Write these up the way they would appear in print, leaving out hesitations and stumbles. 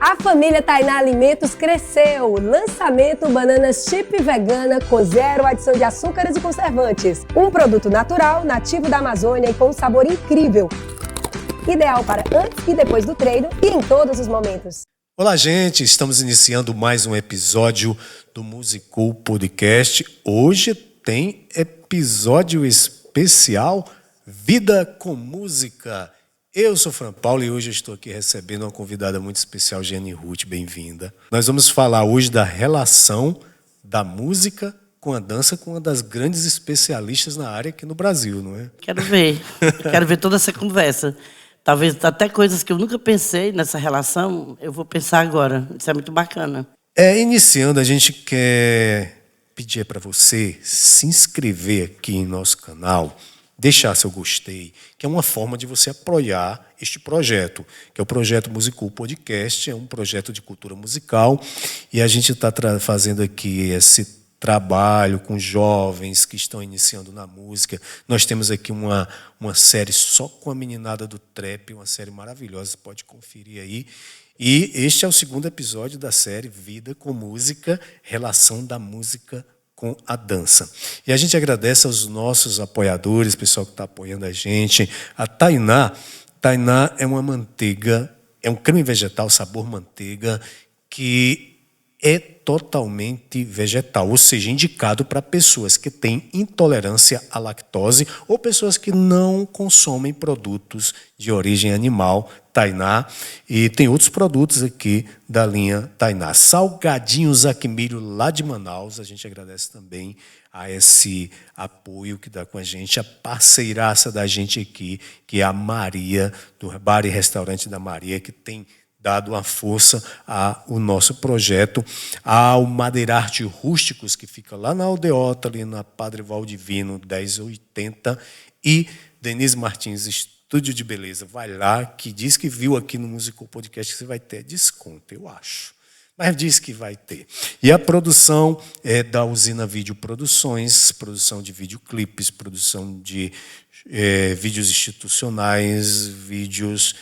A família Tainá Alimentos cresceu. Lançamento bananas chip vegana com zero adição de açúcares e conservantes. Um produto natural, nativo da Amazônia e com um sabor incrível. Ideal para antes e depois do treino e em todos os momentos. Olá, gente. Estamos iniciando mais um episódio do Musicou Podcast. Hoje tem episódio especial Vida com Música. Eu sou Fran Paulo e hoje eu estou aqui recebendo uma convidada muito especial, Jane Ruth, bem-vinda. Nós vamos falar hoje da relação da música com a dança, com uma das grandes especialistas na área aqui no Brasil, não é? Quero ver toda essa conversa. Talvez até coisas que eu nunca pensei nessa relação, eu vou pensar agora. Isso é muito bacana. Iniciando, a gente quer pedir para você se inscrever aqui em nosso canal, deixar seu gostei, que é uma forma de você apoiar este projeto, que é o Projeto Musicou Podcast, é um projeto de cultura musical, e a gente está fazendo aqui esse trabalho com jovens que estão iniciando na música. Nós temos aqui uma série só com a meninada do trap, uma série maravilhosa, você pode conferir aí. E este é o segundo episódio da série Vida com Música, relação da música com a dança. E a gente agradece aos nossos apoiadores, pessoal que está apoiando a gente. A Tainá. Tainá é uma manteiga, é um creme vegetal, sabor manteiga, que é totalmente vegetal, ou seja, indicado para pessoas que têm intolerância à lactose ou pessoas que não consomem produtos de origem animal. Tainá. E tem outros produtos aqui da linha Tainá. Salgadinhos Aquimilho, lá de Manaus. A gente agradece também a esse apoio que dá com a gente, a parceiraça da gente aqui, que é a Maria, do Bar e Restaurante da Maria, que tem dado uma força ao nosso projeto, ao Madeirarte Rústicos, que fica lá na Aldeota, ali na Padre Valdivino, 1080, e Denise Martins, Estúdio de Beleza. Vai lá, que diz que viu aqui no Musicou Podcast que você vai ter desconto, eu acho. Mas diz que vai ter. E a produção é da Usina Vídeo Produções, produção de videoclipes, produção de vídeos institucionais, vídeos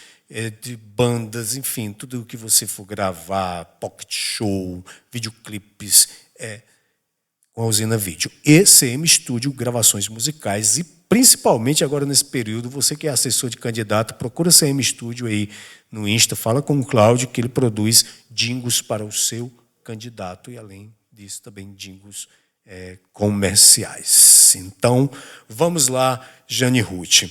de bandas, enfim, tudo o que você for gravar, pocket show, videoclipes, com a Usina Vídeo. E CM Estúdio, gravações musicais, e principalmente agora nesse período, você que é assessor de candidato, procura CM Estúdio aí no Insta, fala com o Cláudio, que ele produz jingles para o seu candidato e, além disso, também jingles comerciais. Então, vamos lá, Jane Ruth.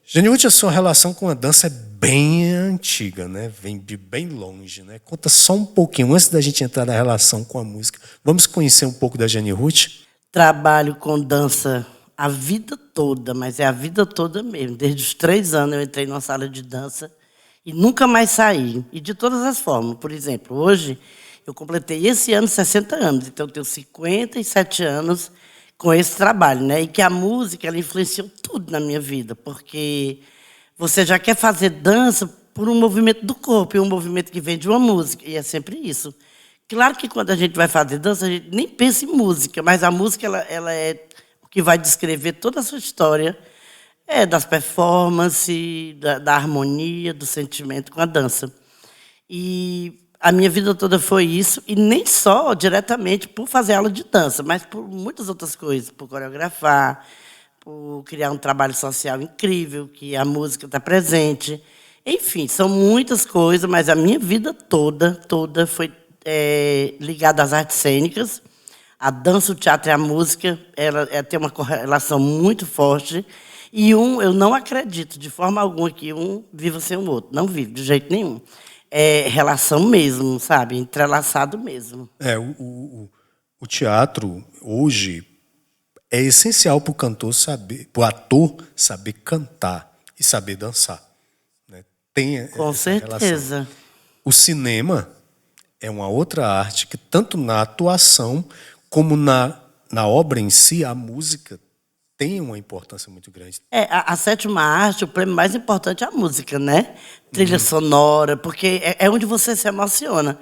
Jane Ruth, a sua relação com a dança é bem antiga, né? Vem de bem longe, né? Conta só um pouquinho, antes da gente entrar na relação com a música. Vamos conhecer um pouco da Jane Ruth? Trabalho com dança a vida toda, mas é a vida toda mesmo. Desde os 3 anos eu entrei numa sala de dança e nunca mais saí. E de todas as formas. Por exemplo, hoje eu completei esse ano 60 anos, então eu tenho 57 anos com esse trabalho, né? E que a música ela influenciou tudo na minha vida, porque você já quer fazer dança por um movimento do corpo, e um movimento que vem de uma música, e é sempre isso. Claro que quando a gente vai fazer dança, a gente nem pensa em música, mas a música ela é o que vai descrever toda a sua história, das performances, da harmonia, do sentimento com a dança. E a minha vida toda foi isso, e nem só diretamente por fazer aula de dança, mas por muitas outras coisas, por coreografar, por criar um trabalho social incrível, que a música está presente. Enfim, são muitas coisas, mas a minha vida toda foi ligada às artes cênicas. A dança, o teatro e a música tem uma correlação muito forte. E eu não acredito de forma alguma que um viva sem o outro. Não vive, de jeito nenhum. É relação mesmo, sabe? Entrelaçado mesmo. O teatro, hoje, é essencial para o cantor saber, para o ator saber cantar e saber dançar. Né? Tem com certeza. Relação. O cinema é uma outra arte que, tanto na atuação como na obra em si, a música tem uma importância muito grande. A sétima arte, o prêmio mais importante é a música, né? Trilha sonora, porque é onde você se emociona.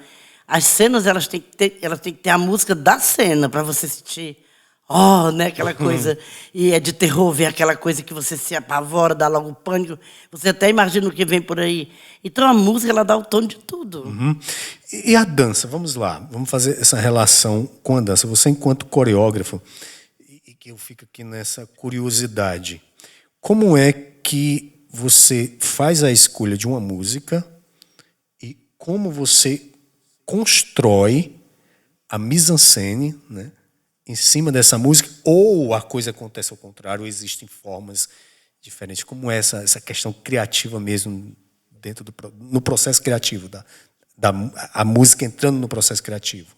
As cenas elas têm que ter a música da cena para você sentir oh, né, aquela coisa, e é de terror, vem aquela coisa que você se apavora, dá logo pânico, você até imagina o que vem por aí. Então a música, ela dá o tom de tudo. E a dança? Vamos lá, vamos fazer essa relação com a dança. Você, enquanto coreógrafo, e que eu fico aqui nessa curiosidade, como é que você faz a escolha de uma música e como você constrói a mise-en-scène, né, em cima dessa música, ou a coisa acontece ao contrário, ou existem formas diferentes? Como é essa questão criativa mesmo no processo criativo, a música entrando no processo criativo?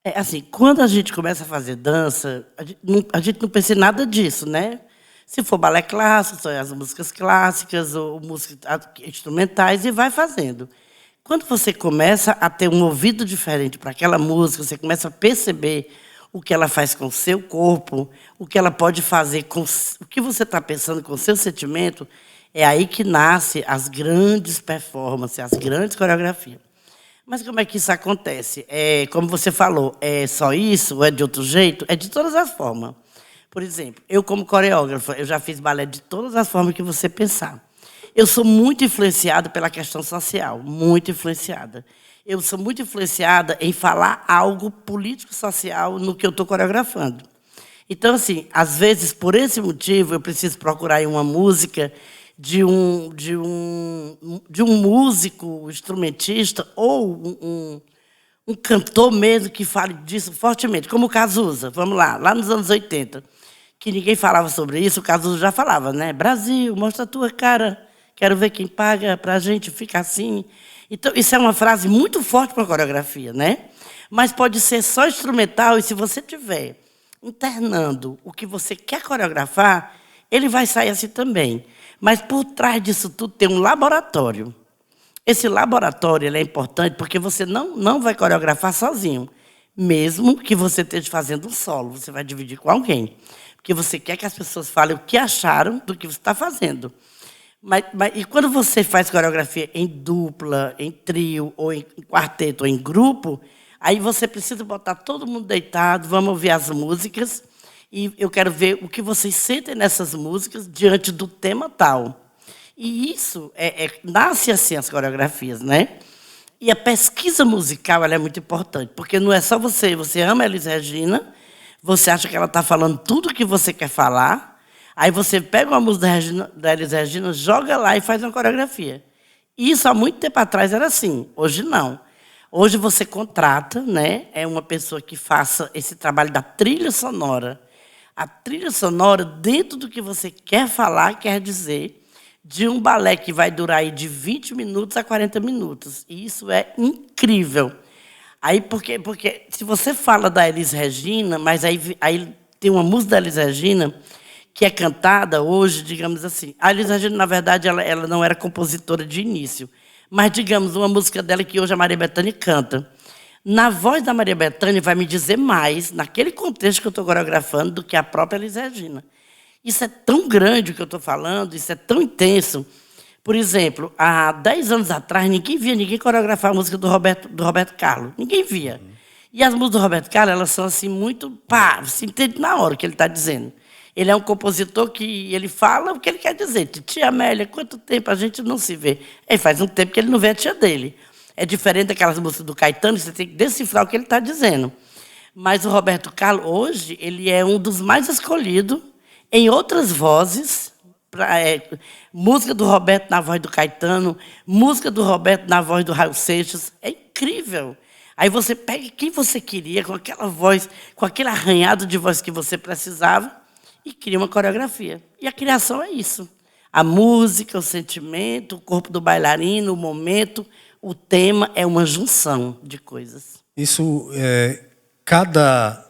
É assim, quando a gente começa a fazer dança, a gente não pensa em nada disso, né? Se for balé clássico, são as músicas clássicas, ou músicas instrumentais, e vai fazendo. Quando você começa a ter um ouvido diferente para aquela música, você começa a perceber o que ela faz com o seu corpo, o que ela pode fazer com o que você está pensando, com o seu sentimento, é aí que nasce as grandes performances, as grandes coreografias. Mas como é que isso acontece? Como você falou, é só isso ou é de outro jeito? É de todas as formas. Por exemplo, eu como coreógrafa, eu já fiz balé de todas as formas que você pensar. Eu sou muito influenciada pela questão social, muito influenciada. Eu sou muito influenciada em falar algo político-social no que eu estou coreografando. Então, assim, às vezes, por esse motivo, eu preciso procurar aí uma música de um músico, instrumentista, ou um cantor mesmo que fale disso fortemente, como o Cazuza. Vamos lá nos anos 80, que ninguém falava sobre isso, o Cazuza já falava, né? Brasil, mostra a tua cara, quero ver quem paga para a gente ficar assim. Então, isso é uma frase muito forte para a coreografia, né? Mas pode ser só instrumental, e se você tiver internando o que você quer coreografar, ele vai sair assim também. Mas por trás disso tudo tem um laboratório. Esse laboratório ele é importante porque você não vai coreografar sozinho. Mesmo que você esteja fazendo um solo, você vai dividir com alguém. Porque você quer que as pessoas falem o que acharam do que você está fazendo. E quando você faz coreografia em dupla, em trio, ou em quarteto, ou em grupo, aí você precisa botar todo mundo deitado, vamos ouvir as músicas, e eu quero ver o que vocês sentem nessas músicas diante do tema tal. E isso nasce assim as coreografias, né? E a pesquisa musical ela é muito importante, porque não é só você ama a Elis Regina, você acha que ela está falando tudo o que você quer falar, aí você pega uma música da Elis Regina, joga lá e faz uma coreografia. Isso há muito tempo atrás era assim, hoje não. Hoje você contrata, né, uma pessoa que faça esse trabalho da trilha sonora. A trilha sonora, dentro do que você quer falar, quer dizer, de um balé que vai durar aí de 20 minutos a 40 minutos. E isso é incrível. Aí, porque se você fala da Elis Regina, mas aí tem uma música da Elis Regina que é cantada hoje, digamos assim. A Elis Regina, na verdade, ela não era compositora de início, mas, digamos, uma música dela que hoje a Maria Bethânia canta. Na voz da Maria Bethânia vai me dizer mais, naquele contexto que eu estou coreografando, do que a própria Elis Regina. Isso é tão grande o que eu estou falando, isso é tão intenso. Por exemplo, há 10 anos atrás, ninguém via ninguém coreografar a música do Roberto Carlos. Ninguém via. E as músicas do Roberto Carlos, elas são assim, muito... Pá, você entende na hora o que ele está dizendo. Ele é um compositor que ele fala o que ele quer dizer. Tia Amélia, quanto tempo a gente não se vê? Faz um tempo que ele não vê a tia dele. É diferente daquelas músicas do Caetano, você tem que decifrar o que ele está dizendo. Mas o Roberto Carlos, hoje, ele é um dos mais escolhidos em outras vozes. Música do Roberto na voz do Caetano, música do Roberto na voz do Raul Seixas. É incrível. Aí você pega quem você queria, com aquela voz, com aquele arranhado de voz que você precisava, e cria uma coreografia. E a criação é isso. A música, o sentimento, o corpo do bailarino, o momento, o tema é uma junção de coisas. Isso, cada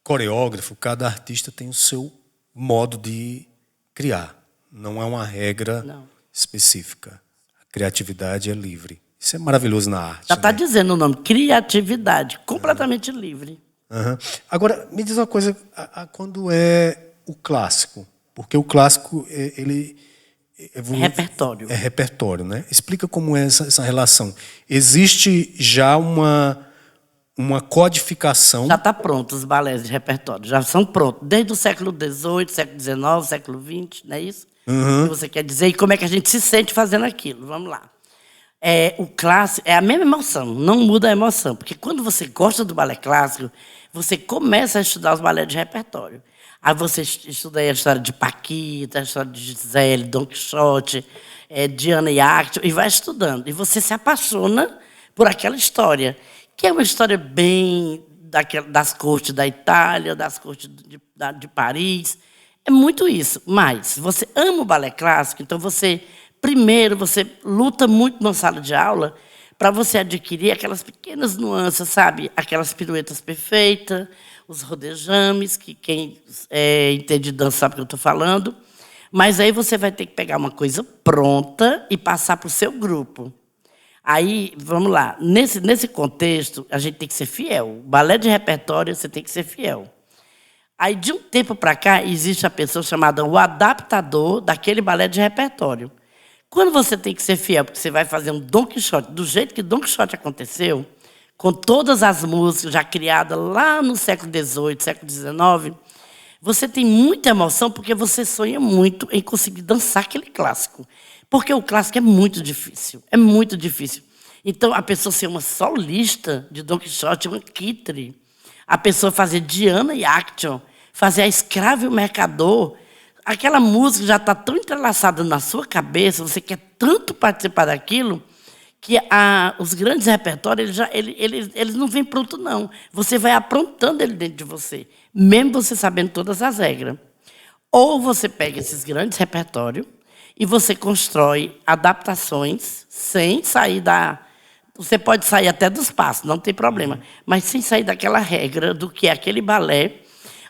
coreógrafo, cada artista tem o seu modo de criar. Não é uma regra específica. A criatividade é livre. Isso é maravilhoso na arte. Já está dizendo o nome, criatividade, completamente livre. Agora, me diz uma coisa, quando é o clássico? Porque o clássico, ele... É repertório. É repertório, né? Explica como é essa relação. Existe já uma uma codificação. Já está pronto os balés de repertório, já são prontos. Desde o século XVIII, século XIX, século XX, não é isso? O que você quer dizer? E como é que a gente se sente fazendo aquilo? Vamos lá. O clássico é a mesma emoção, não muda a emoção. Porque quando você gosta do balé clássico, você começa a estudar os balés de repertório. Aí você estuda aí a história de Paquita, a história de Gisele, Dom Quixote, Diana e Actio, e vai estudando. E você se apaixona por aquela história, que é uma história bem das cortes da Itália, das cortes de Paris. É muito isso. Mas você ama o balé clássico, então primeiro, você luta muito na sala de aula para você adquirir aquelas pequenas nuances, sabe? Aquelas piruetas perfeitas, os rodejames, que quem entende dança sabe o que eu estou falando. Mas aí você vai ter que pegar uma coisa pronta e passar para o seu grupo. Aí, vamos lá, nesse contexto, a gente tem que ser fiel. Balé de repertório, você tem que ser fiel. Aí, de um tempo para cá, existe a pessoa chamada o adaptador daquele balé de repertório. Quando você tem que ser fiel, porque você vai fazer um Dom Quixote, do jeito que Dom Quixote aconteceu, com todas as músicas já criadas lá no século XVIII, século XIX, você tem muita emoção porque você sonha muito em conseguir dançar aquele clássico. Porque o clássico é muito difícil, é muito difícil. Então, a pessoa ser uma solista de Dom Quixote, uma quitre, a pessoa fazer Diana e Actio, fazer a Escrava e o Mercador, aquela música já está tão entrelaçada na sua cabeça, você quer tanto participar daquilo, que os grandes repertórios, eles não vêm pronto, não. Você vai aprontando ele dentro de você, mesmo você sabendo todas as regras. Ou você pega esses grandes repertórios e você constrói adaptações sem sair da... Você pode sair até dos passos, não tem problema, mas sem sair daquela regra do que é aquele balé.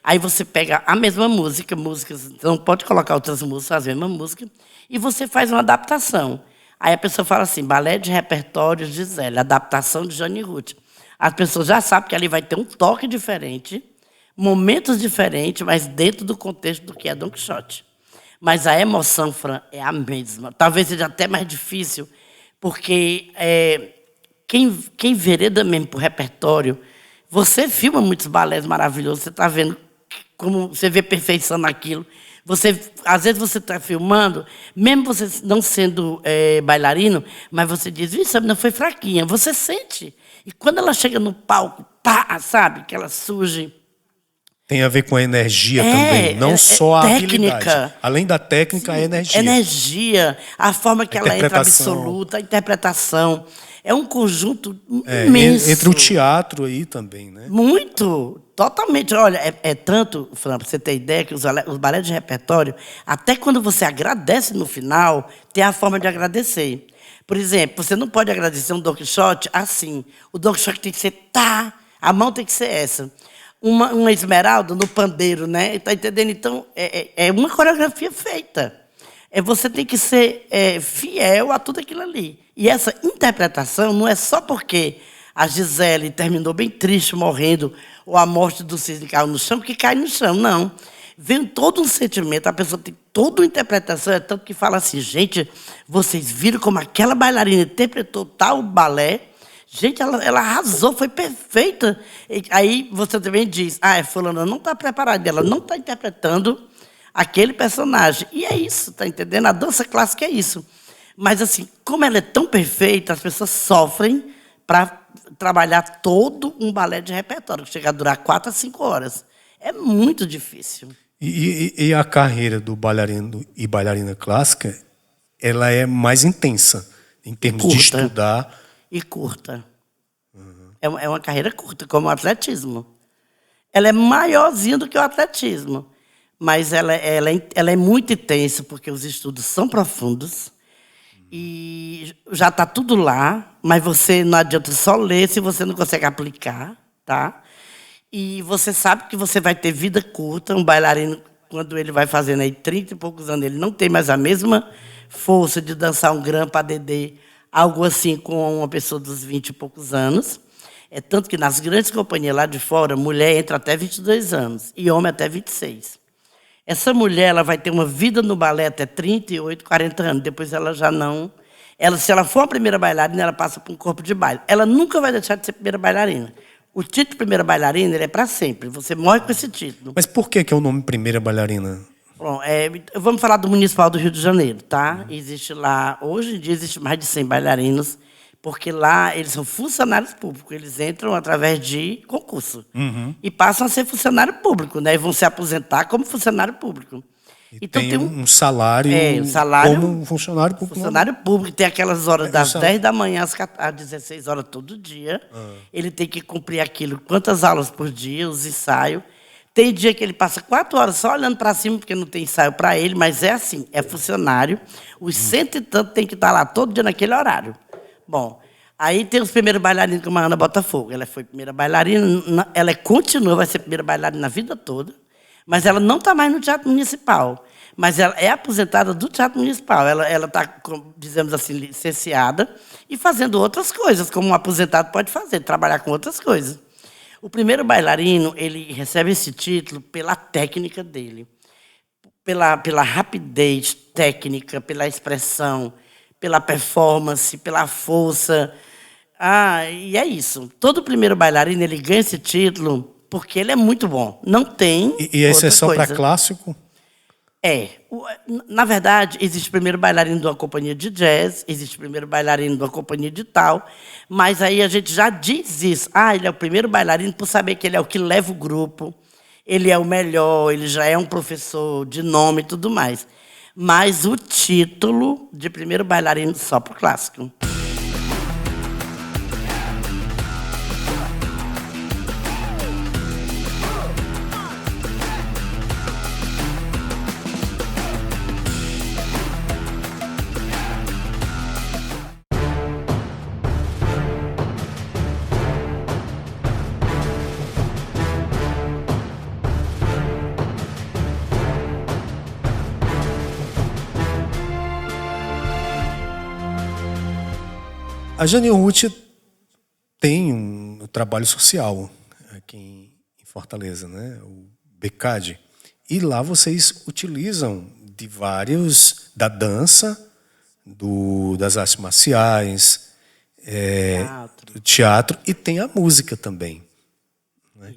Aí você pega a mesma músicas, não pode colocar outras músicas, a mesma música, e você faz uma adaptação. Aí a pessoa fala assim, balé de repertório Gisele, adaptação de Jane Ruth. As pessoas já sabem que ali vai ter um toque diferente, momentos diferentes, mas dentro do contexto do que é Dom Quixote. Mas a emoção, Fran, é a mesma. Talvez seja até mais difícil, porque quem vereda mesmo para o repertório, você filma muitos balés maravilhosos, você está vendo como você vê perfeição naquilo. Às vezes você está filmando, mesmo você não sendo bailarino, mas você diz, isso não foi fraquinha, você sente. E quando ela chega no palco, pá, sabe, que ela surge. Tem a ver com a energia também, não só a técnica. habilidade. Além da técnica, a energia. Energia, a forma que ela entra absoluta, a interpretação. É um conjunto imenso. Entre o teatro aí também, né? Muito, totalmente. Olha, tanto, Fran, para você ter ideia, que os balés de repertório, até quando você agradece no final, tem a forma de agradecer. Por exemplo, você não pode agradecer um Dom Quixote assim. O Dom Quixote tem que ser a mão tem que ser essa. Uma esmeralda no pandeiro, né? Está entendendo? Então, é uma coreografia feita. Você tem que ser fiel a tudo aquilo ali. E essa interpretação não é só porque a Gisele terminou bem triste, morrendo, ou a morte do cisne caiu no chão, que cai no chão, não. Vem todo um sentimento, a pessoa tem toda uma interpretação, é tanto que fala assim, gente, vocês viram como aquela bailarina interpretou tal balé? Gente, ela arrasou, foi perfeita. E aí você também diz, fulana não está preparada, ela não está interpretando aquele personagem. E é isso, está entendendo? A dança clássica é isso. Mas, assim, como ela é tão perfeita, as pessoas sofrem para trabalhar todo um balé de repertório, que chega a durar 4 a 5 horas. É muito difícil. E a carreira do bailarino e bailarina clássica, ela é mais intensa, em termos de estudar. E curta. É uma carreira curta, como o atletismo. Ela é maiorzinha do que o atletismo. Mas ela é muito intensa, porque os estudos são profundos. E já está tudo lá, mas você não adianta só ler se você não consegue aplicar, tá? E você sabe que você vai ter vida curta. Um bailarino, quando ele vai fazendo aí 30 e poucos anos, ele não tem mais a mesma força de dançar um gran pas de deux, algo assim com uma pessoa dos 20 e poucos anos. É tanto que nas grandes companhias lá de fora, mulher entra até 22 anos e homem até 26. Essa mulher ela vai ter uma vida no balé até 38, 40 anos. Depois ela já não... Se ela for a primeira bailarina, ela passa para um corpo de baile. Ela nunca vai deixar de ser primeira bailarina. O título de primeira bailarina, ele é para sempre. Você morre com esse título. Mas por que é o nome Primeira Bailarina? Bom, vamos falar do Municipal do Rio de Janeiro, tá? Existe lá, hoje em dia, existe mais de 100 bailarinos, porque lá eles são funcionários públicos. Eles entram através de concurso. E passam a ser funcionário público, né? E vão se aposentar como funcionário público. Então, tem um salário, como um funcionário público. Funcionário público, tem aquelas horas das 10 da manhã às 16 horas todo dia. Ele tem que cumprir aquilo, quantas aulas por dia, os ensaios. Tem dia que ele passa 4 horas só olhando para cima, porque não tem ensaio para ele, mas é assim, é funcionário. Os 100 e tanto tem que estar lá todo dia naquele horário. Bom, aí tem os primeiros bailarinos, como a Ana Botafogo. Ela foi primeira bailarina, ela continua, vai ser primeira bailarina a vida toda. Mas ela não está mais no Teatro Municipal. Mas ela é aposentada do Teatro Municipal. Ela está, dizemos assim, licenciada e fazendo outras coisas, como um aposentado pode fazer, trabalhar com outras coisas. O primeiro bailarino, ele recebe esse título pela técnica dele, pela rapidez técnica, pela expressão, pela performance, pela força. E é isso. Todo primeiro bailarino, ele ganha esse título porque ele é muito bom. Não tem. E esse é só para clássico? Na verdade, existe primeiro bailarino de uma companhia de jazz, existe primeiro bailarino de uma companhia de tal, mas aí a gente já diz isso. Ele é o primeiro bailarino por saber que ele é o que leva o grupo, ele é o melhor, ele já é um professor de nome e tudo mais. Mas o título de primeiro bailarino só para o clássico. A Jane Ruth tem um trabalho social aqui em Fortaleza, né? O BECAD. E lá vocês utilizam de vários, da dança, das artes marciais, do teatro, e tem a música também. Né?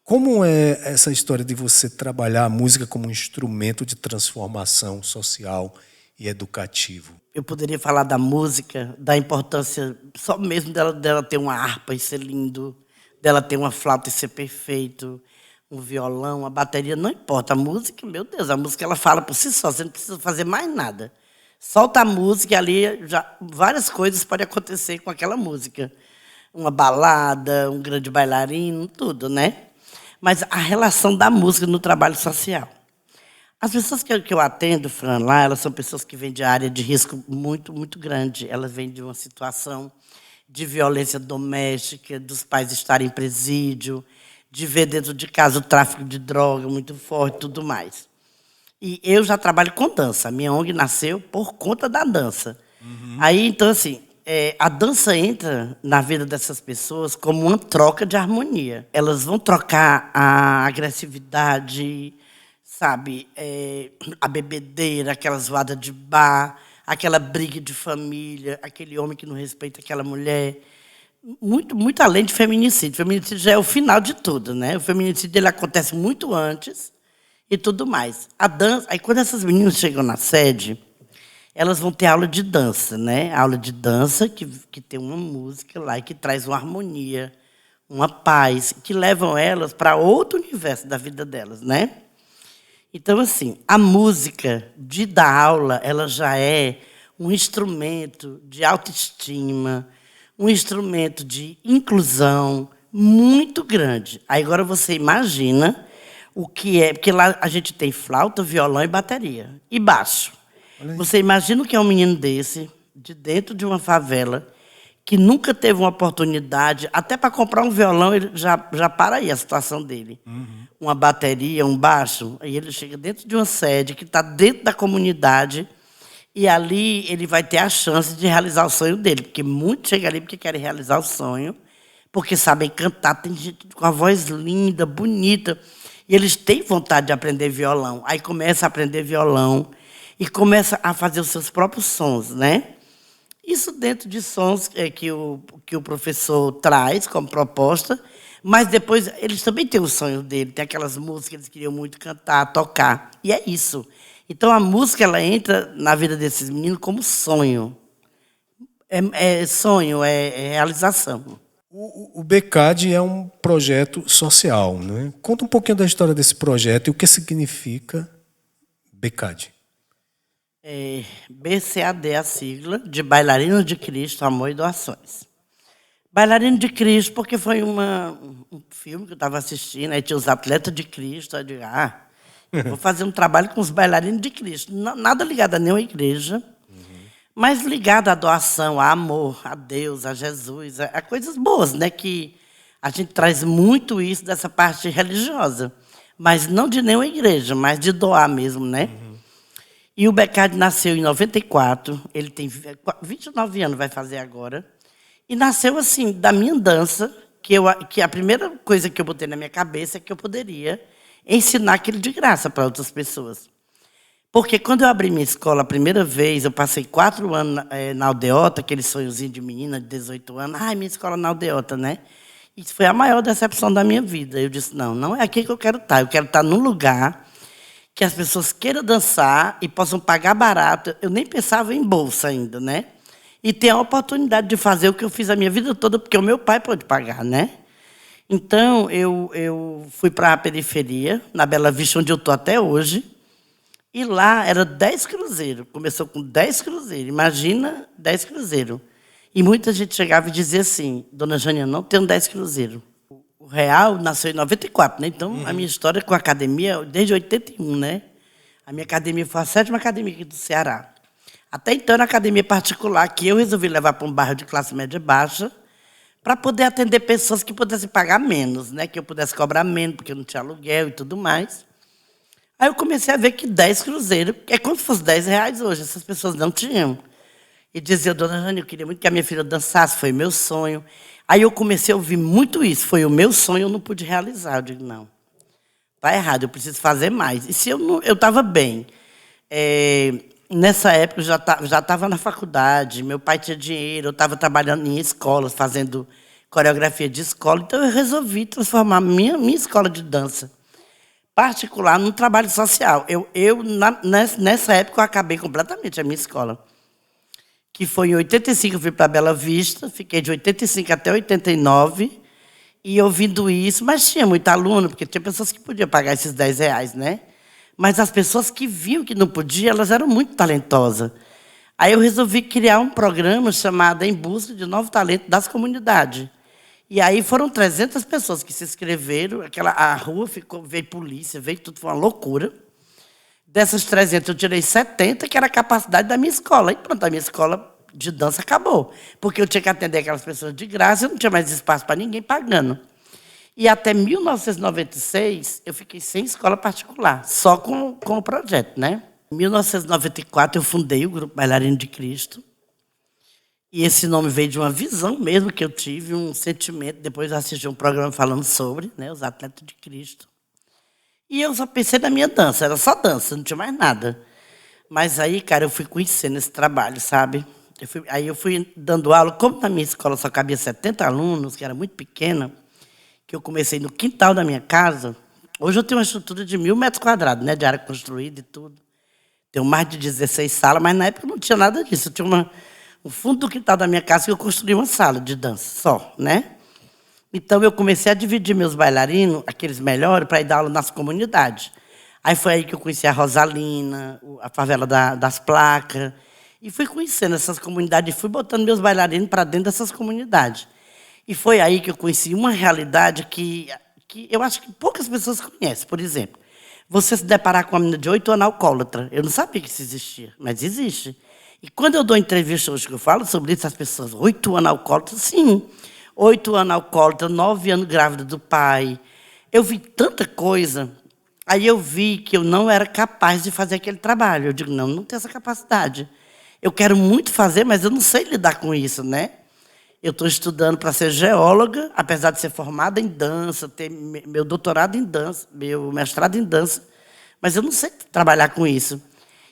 Como é essa história de você trabalhar a música como um instrumento de transformação social e educativo? Eu poderia falar da música, da importância só mesmo dela ter uma harpa e ser lindo, dela ter uma flauta e ser perfeito, um violão, uma bateria, não importa. A música, meu Deus, a música ela fala por si só, você não precisa fazer mais nada. Solta a música e ali já, várias coisas podem acontecer com aquela música. Uma balada, um grande bailarino, tudo, né? Mas a relação da música no trabalho social. As pessoas que eu atendo, Fran, lá, elas são pessoas que vêm de área de risco muito, muito grande. Elas vêm de uma situação de violência doméstica, dos pais estarem em presídio, de ver dentro de casa o tráfico de droga muito forte e tudo mais. E eu já trabalho com dança. A minha ONG nasceu por conta da dança. Aí, então, assim, a dança entra na vida dessas pessoas como uma troca de harmonia. Elas vão trocar a agressividade, sabe, a bebedeira, aquela zoada de bar, aquela briga de família, aquele homem que não respeita aquela mulher. Muito, muito além de feminicídio. O feminicídio já é o final de tudo, né? O feminicídio ele acontece muito antes e tudo mais. A dança, aí quando essas meninas chegam na sede, elas vão ter aula de dança, né? Aula de dança que tem uma música lá e que traz uma harmonia, uma paz, que levam elas para outro universo da vida delas, né? Então, assim, a música de dar aula, ela já é um instrumento de autoestima, um instrumento de inclusão muito grande. Aí agora você imagina o que é, porque lá a gente tem flauta, violão e bateria, e baixo. Você imagina o que é um menino desse, de dentro de uma favela, que nunca teve uma oportunidade, até para comprar um violão, ele já para aí a situação dele. Uma bateria, um baixo, aí ele chega dentro de uma sede que está dentro da comunidade e ali ele vai ter a chance de realizar o sonho dele, porque muitos chegam ali porque querem realizar o sonho, porque sabem cantar, tem gente com a voz linda, bonita, e eles têm vontade de aprender violão. Aí começa a aprender violão e começa a fazer os seus próprios sons, né? Isso dentro de sons que o professor traz como proposta, Mas depois, eles também têm o sonho dele, tem aquelas músicas que eles queriam muito cantar, tocar. E é isso. Então, a música, ela entra na vida desses meninos como sonho. É sonho, é realização. O BECAD é um projeto social, né? Conta um pouquinho da história desse projeto e o que significa BECAD. BCAD, a sigla, de Bailarino de Cristo, Amor e Doações. Bailarino de Cristo, porque foi um filme que eu estava assistindo, aí tinha os atletas de Cristo, aí eu digo, vou fazer um trabalho com os bailarinos de Cristo. Nada ligado a nenhuma igreja, mas ligado à doação, a amor, a Deus, a Jesus, a coisas boas, né? Que a gente traz muito isso dessa parte religiosa, mas não de nenhuma igreja, mas de doar mesmo, né? E o BECAD nasceu em 94, ele tem 29 anos, vai fazer agora, e nasceu assim, da minha dança, que a primeira coisa que eu botei na minha cabeça é que eu poderia ensinar aquilo de graça para outras pessoas. Porque quando eu abri minha escola a primeira vez, eu passei 4 anos na Aldeota, aquele sonhozinho de menina de 18 anos. Minha escola na Aldeota, né? Isso foi a maior decepção da minha vida. Eu disse, não é aqui que eu quero estar. Eu quero estar num lugar que as pessoas queiram dançar e possam pagar barato. Eu nem pensava em bolsa ainda, né? E ter a oportunidade de fazer o que eu fiz a minha vida toda, porque o meu pai pode pagar, né? Então, eu fui para a periferia, na Bela Vista, onde eu estou até hoje. E lá era 10 cruzeiros. Começou com 10 cruzeiros. Imagina 10 cruzeiros. E muita gente chegava e dizia assim, dona Jânia, não tenho 10 cruzeiros. O Real nasceu em 94, né? Então, a minha história com a academia, desde 81, né? A minha academia foi a 7ª academia aqui do Ceará. Até então, era academia particular, que eu resolvi levar para um bairro de classe média baixa, para poder atender pessoas que pudessem pagar menos, né? Que eu pudesse cobrar menos, porque eu não tinha aluguel e tudo mais. Aí eu comecei a ver que 10 cruzeiros, é como se fosse 10 reais hoje, essas pessoas não tinham. E dizia, dona Jânia, eu queria muito que a minha filha dançasse, foi meu sonho. Aí eu comecei a ouvir muito isso, foi o meu sonho, eu não pude realizar. Eu digo, não, está errado, eu preciso fazer mais. E se eu estava bem. Nessa época, eu já estava na faculdade, meu pai tinha dinheiro, eu estava trabalhando em escolas, fazendo coreografia de escola, então eu resolvi transformar minha escola de dança particular num trabalho social. Nessa época, eu acabei completamente a minha escola. Que foi em 85, eu fui para Bela Vista, fiquei de 85 até 89, e ouvindo isso, mas tinha muito aluno, porque tinha pessoas que podiam pagar esses 10 reais, né? Mas as pessoas que viam que não podiam, elas eram muito talentosas. Aí eu resolvi criar um programa chamado Em Busca de Novo Talento das Comunidades. E aí foram 300 pessoas que se inscreveram, a rua veio polícia, veio tudo, foi uma loucura. Dessas 300, eu tirei 70, que era a capacidade da minha escola. E pronto, a minha escola de dança acabou. Porque eu tinha que atender aquelas pessoas de graça, eu não tinha mais espaço para ninguém pagando. E até 1996, eu fiquei sem escola particular, só com o projeto, né? Em 1994, eu fundei o Grupo Bailarino de Cristo. E esse nome veio de uma visão mesmo que eu tive, um sentimento. Depois eu assisti um programa falando sobre, né, os atletas de Cristo. E eu só pensei na minha dança, era só dança, não tinha mais nada. Mas aí, cara, eu fui conhecendo esse trabalho, sabe? Aí eu fui dando aula, como na minha escola só cabia 70 alunos, que era muito pequena, que eu comecei no quintal da minha casa. Hoje eu tenho uma estrutura de 1.000 metros quadrados, né, de área construída e tudo. Tenho mais de 16 salas, mas na época não tinha nada disso. Eu tinha no fundo do quintal da minha casa que eu construí uma sala de dança só, né? Então, eu comecei a dividir meus bailarinos, aqueles melhores, para ir dar aula nas comunidades. Aí foi aí que eu conheci a Rosalina, a favela das Placas, e fui conhecendo essas comunidades, e fui botando meus bailarinos para dentro dessas comunidades. E foi aí que eu conheci uma realidade que eu acho que poucas pessoas conhecem. Por exemplo, você se deparar com uma menina de 8 anos alcoólatra. Eu não sabia que isso existia, mas existe. E quando eu dou entrevista hoje que eu falo sobre isso, as pessoas, 8 anos alcoólatra, sim. 8 anos alcoólatra, 9 anos grávida do pai. Eu vi tanta coisa. Aí eu vi que eu não era capaz de fazer aquele trabalho. Eu digo, não tenho essa capacidade. Eu quero muito fazer, mas eu não sei lidar com isso, né? Eu estou estudando para ser geóloga, apesar de ser formada em dança, ter meu doutorado em dança, meu mestrado em dança, mas eu não sei trabalhar com isso.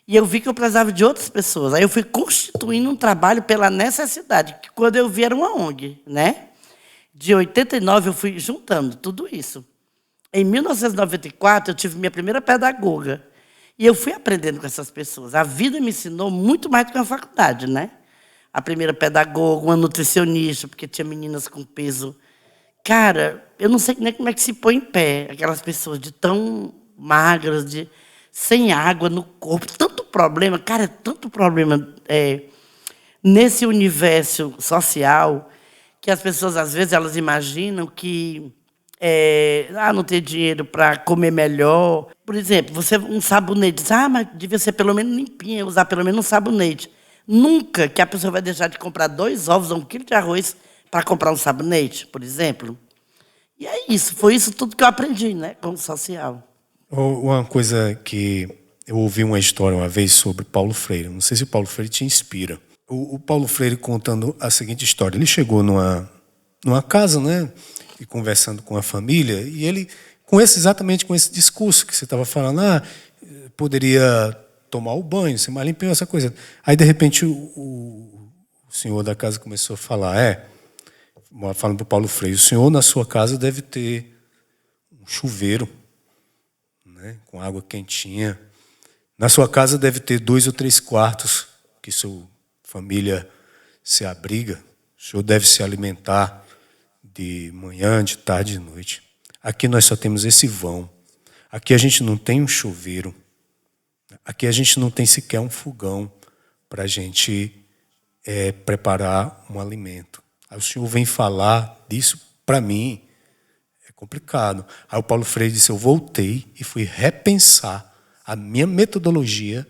E eu vi que eu precisava de outras pessoas. Aí eu fui constituindo um trabalho pela necessidade, que quando eu vi era uma ONG, né? De 89, eu fui juntando tudo isso. Em 1994, eu tive minha primeira pedagoga. E eu fui aprendendo com essas pessoas. A vida me ensinou muito mais do que a faculdade, né? A primeira pedagoga, uma nutricionista, porque tinha meninas com peso. Cara, eu não sei nem como é que se põe em pé aquelas pessoas de tão magras, sem água no corpo. Tanto problema, cara, tanto problema nesse universo social que as pessoas, às vezes, elas imaginam que não ter dinheiro para comer melhor. Por exemplo, um sabonete, diz, mas devia ser pelo menos limpinha, usar pelo menos um sabonete. Nunca que a pessoa vai deixar de comprar 2 ovos ou 1 quilo de arroz para comprar um sabonete, por exemplo. E é isso, foi isso tudo que eu aprendi, né, com o social. Uma coisa que eu ouvi uma história uma vez sobre Paulo Freire, não sei se o Paulo Freire te inspira. O Paulo Freire contando a seguinte história, ele chegou numa casa, né, e conversando com a família, e ele, exatamente com esse discurso que você estava falando, poderia tomar o banho, ser mais limpinho, essa coisa. Aí, de repente, o senhor da casa começou a falar, falando para o Paulo Freire, o senhor na sua casa deve ter um chuveiro, né, com água quentinha. Na sua casa deve ter 2 ou 3 quartos que sua família se abriga. O senhor deve se alimentar de manhã, de tarde, de noite. Aqui nós só temos esse vão. Aqui a gente não tem um chuveiro. Aqui a gente não tem sequer um fogão para a gente preparar um alimento. Aí o senhor vem falar disso para mim. É complicado. Aí o Paulo Freire disse, eu voltei e fui repensar a minha metodologia,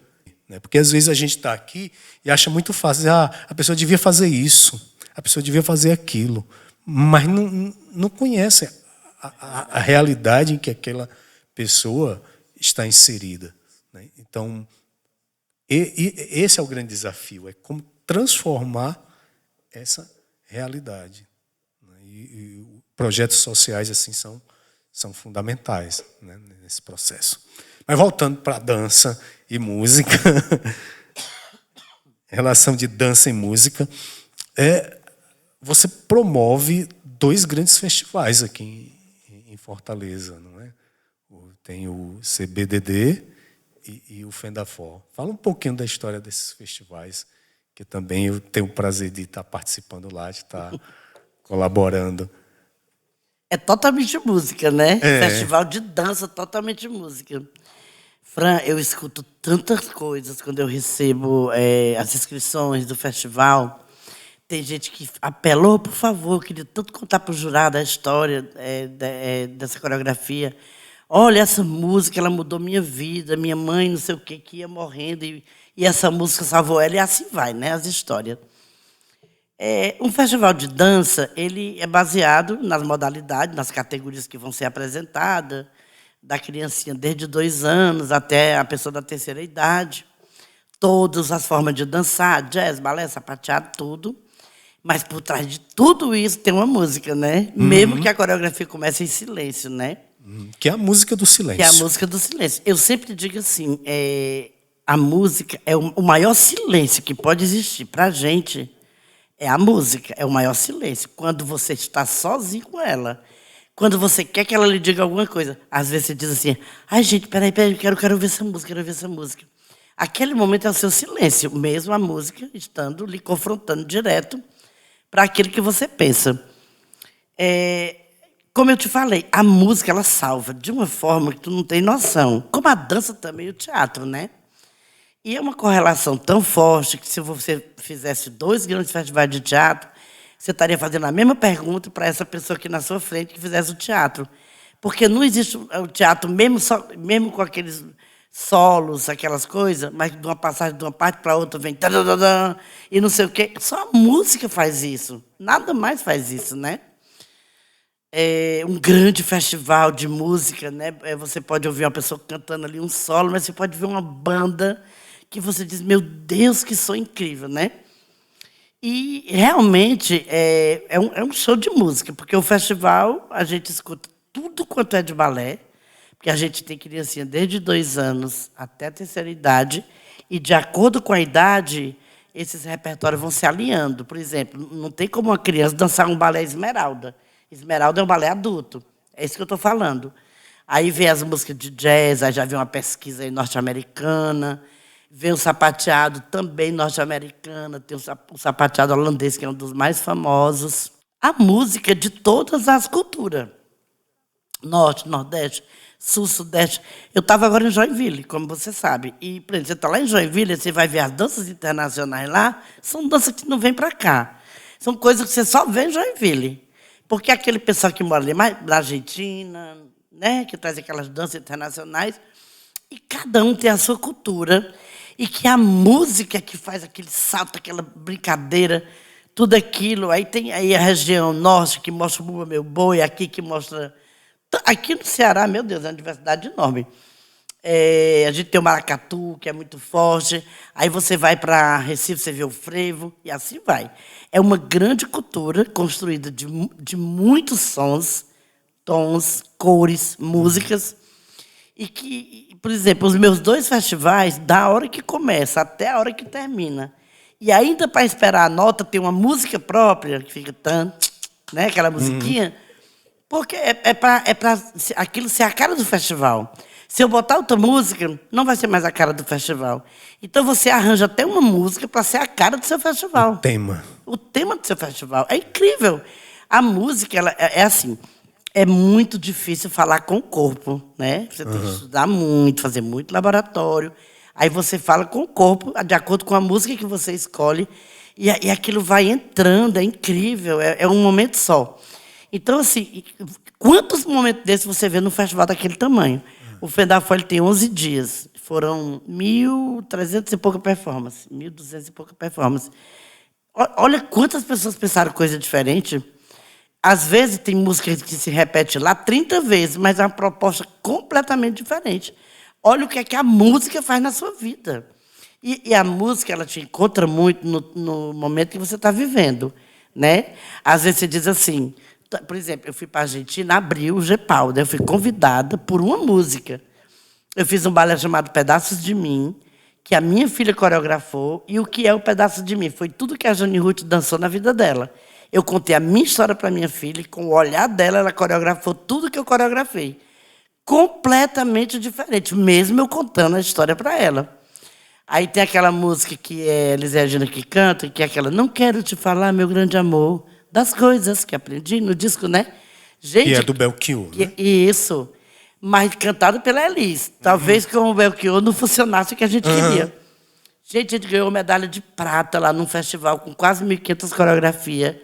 né? Porque às vezes a gente está aqui e acha muito fácil, a pessoa devia fazer isso, a pessoa devia fazer aquilo, mas não conhece a realidade em que aquela pessoa está inserida, né? Então, esse é o grande desafio, é como transformar essa realidade, né? E projetos sociais assim são fundamentais, né, nesse processo. Mas voltando para dança e música, relação de dança e música, você promove 2 grandes festivais aqui em Fortaleza, não é? Tem o CBDD e o Fendafor. Fala um pouquinho da história desses festivais, que também eu tenho o prazer de estar participando lá, de estar colaborando. É totalmente música, né? Festival de dança, totalmente música. Fran, eu escuto tantas coisas quando eu recebo as inscrições do festival. Tem gente que apelou, por favor, eu queria tanto contar para o jurado a história dessa coreografia. Olha, essa música, ela mudou minha vida, minha mãe, não sei o quê, que ia morrendo, e essa música salvou ela, e assim vai, né, as histórias. Um festival de dança, ele é baseado nas modalidades, nas categorias que vão ser apresentadas, da criancinha desde 2 anos até a pessoa da terceira idade. Todas as formas de dançar, jazz, balé, sapateado, tudo. Mas por trás de tudo isso tem uma música, né? Uhum. Mesmo que a coreografia comece em silêncio, né? Que é a música do silêncio. Que é a música do silêncio. Eu sempre digo assim, a música é o maior silêncio que pode existir para a gente. É a música, é o maior silêncio. Quando você está sozinho com ela. Quando você quer que ela lhe diga alguma coisa. Às vezes você diz assim, ai, gente, peraí, quero ver essa música, quero ver essa música. Aquele momento é o seu silêncio, mesmo a música estando lhe confrontando direto para aquilo que você pensa. Como eu te falei, a música, ela salva de uma forma que tu não tem noção. Como a dança também e o teatro, né? E é uma correlação tão forte que se você fizesse 2 grandes festivais de teatro, você estaria fazendo a mesma pergunta para essa pessoa aqui na sua frente que fizesse o teatro. Porque não existe o teatro, mesmo com aqueles solos, aquelas coisas, mas de uma passagem de uma parte para outra vem... E não sei o quê. Só a música faz isso. Nada mais faz isso, né? Um grande festival de música, né? Você pode ouvir uma pessoa cantando ali um solo, mas você pode ver uma banda que você diz, meu Deus, que som incrível, né? E, realmente, é um show de música, porque o festival, a gente escuta tudo quanto é de balé, porque a gente tem criancinha desde 2 anos até a terceira idade, e, de acordo com a idade, esses repertórios vão se alinhando. Por exemplo, não tem como uma criança dançar um balé esmeralda. Esmeralda é um balé adulto. É isso que eu estou falando. Aí vem as músicas de jazz, aí já vem uma pesquisa aí norte-americana, vem o sapateado também norte-americana, tem o sapateado holandês, que é um dos mais famosos. A música de todas as culturas. Norte, Nordeste, Sul, Sudeste. Eu estava agora em Joinville, como você sabe. E, por exemplo, você está lá em Joinville, você vai ver as danças internacionais lá, são danças que não vêm para cá. São coisas que você só vê em Joinville. Porque aquele pessoal que mora ali, na Argentina, né, que traz aquelas danças internacionais, e cada um tem a sua cultura, e que a música que faz aquele salto, aquela brincadeira, tudo aquilo. Aí tem aí a região norte, que mostra o Bumba Meu Boi, aqui que mostra... Aqui no Ceará, meu Deus, é uma diversidade enorme. A gente tem o maracatu, que é muito forte. Aí você vai para Recife, você vê o frevo, e assim vai. É uma grande cultura construída de muitos sons, tons, cores, músicas. E que, por exemplo, os meus 2 festivais, da hora que começa até a hora que termina. E ainda para esperar a nota, tem uma música própria, que fica tan, né, aquela musiquinha. Porque é para aquilo ser a cara do festival. Se eu botar outra música, não vai ser mais a cara do festival. Então, você arranja até uma música para ser a cara do seu festival. O tema do seu festival. É incrível. A música, ela é assim, é muito difícil falar com o corpo, né? Você tem que estudar muito, fazer muito laboratório. Aí você fala com o corpo, de acordo com a música que você escolhe, e aquilo vai entrando, é incrível, é um momento só. Então, assim, quantos momentos desses você vê no festival daquele tamanho? O Fendafó tem 11 dias. Foram 1.300 e pouca performance, 1.200 e pouca performance. Olha quantas pessoas pensaram coisa diferente. Às vezes tem música que se repete lá 30 vezes, mas é uma proposta completamente diferente. Olha o que é que a música faz na sua vida. E a música, ela te encontra muito no momento que você está vivendo, né? Às vezes você diz assim... Por exemplo, eu fui para a Argentina, abri o GEPAL, eu fui convidada por uma música. Eu fiz um balé chamado Pedaços de Mim, que a minha filha coreografou, e o que é o Pedaço de Mim? Foi tudo que a Jane Ruth dançou na vida dela. Eu contei a minha história para a minha filha, e com o olhar dela, ela coreografou tudo que eu coreografei. Completamente diferente, mesmo eu contando a história para ela. Aí tem aquela música que é Elis Regina que canta, que é aquela Não Quero Te Falar, Meu Grande Amor, das coisas que aprendi no disco, né? Gente, que é do Belchior, né? Isso. Mas cantado pela Elis. Talvez com o Belchior não funcionasse o que a gente queria. Gente, a gente ganhou medalha de prata lá num festival com quase 1.500 coreografias.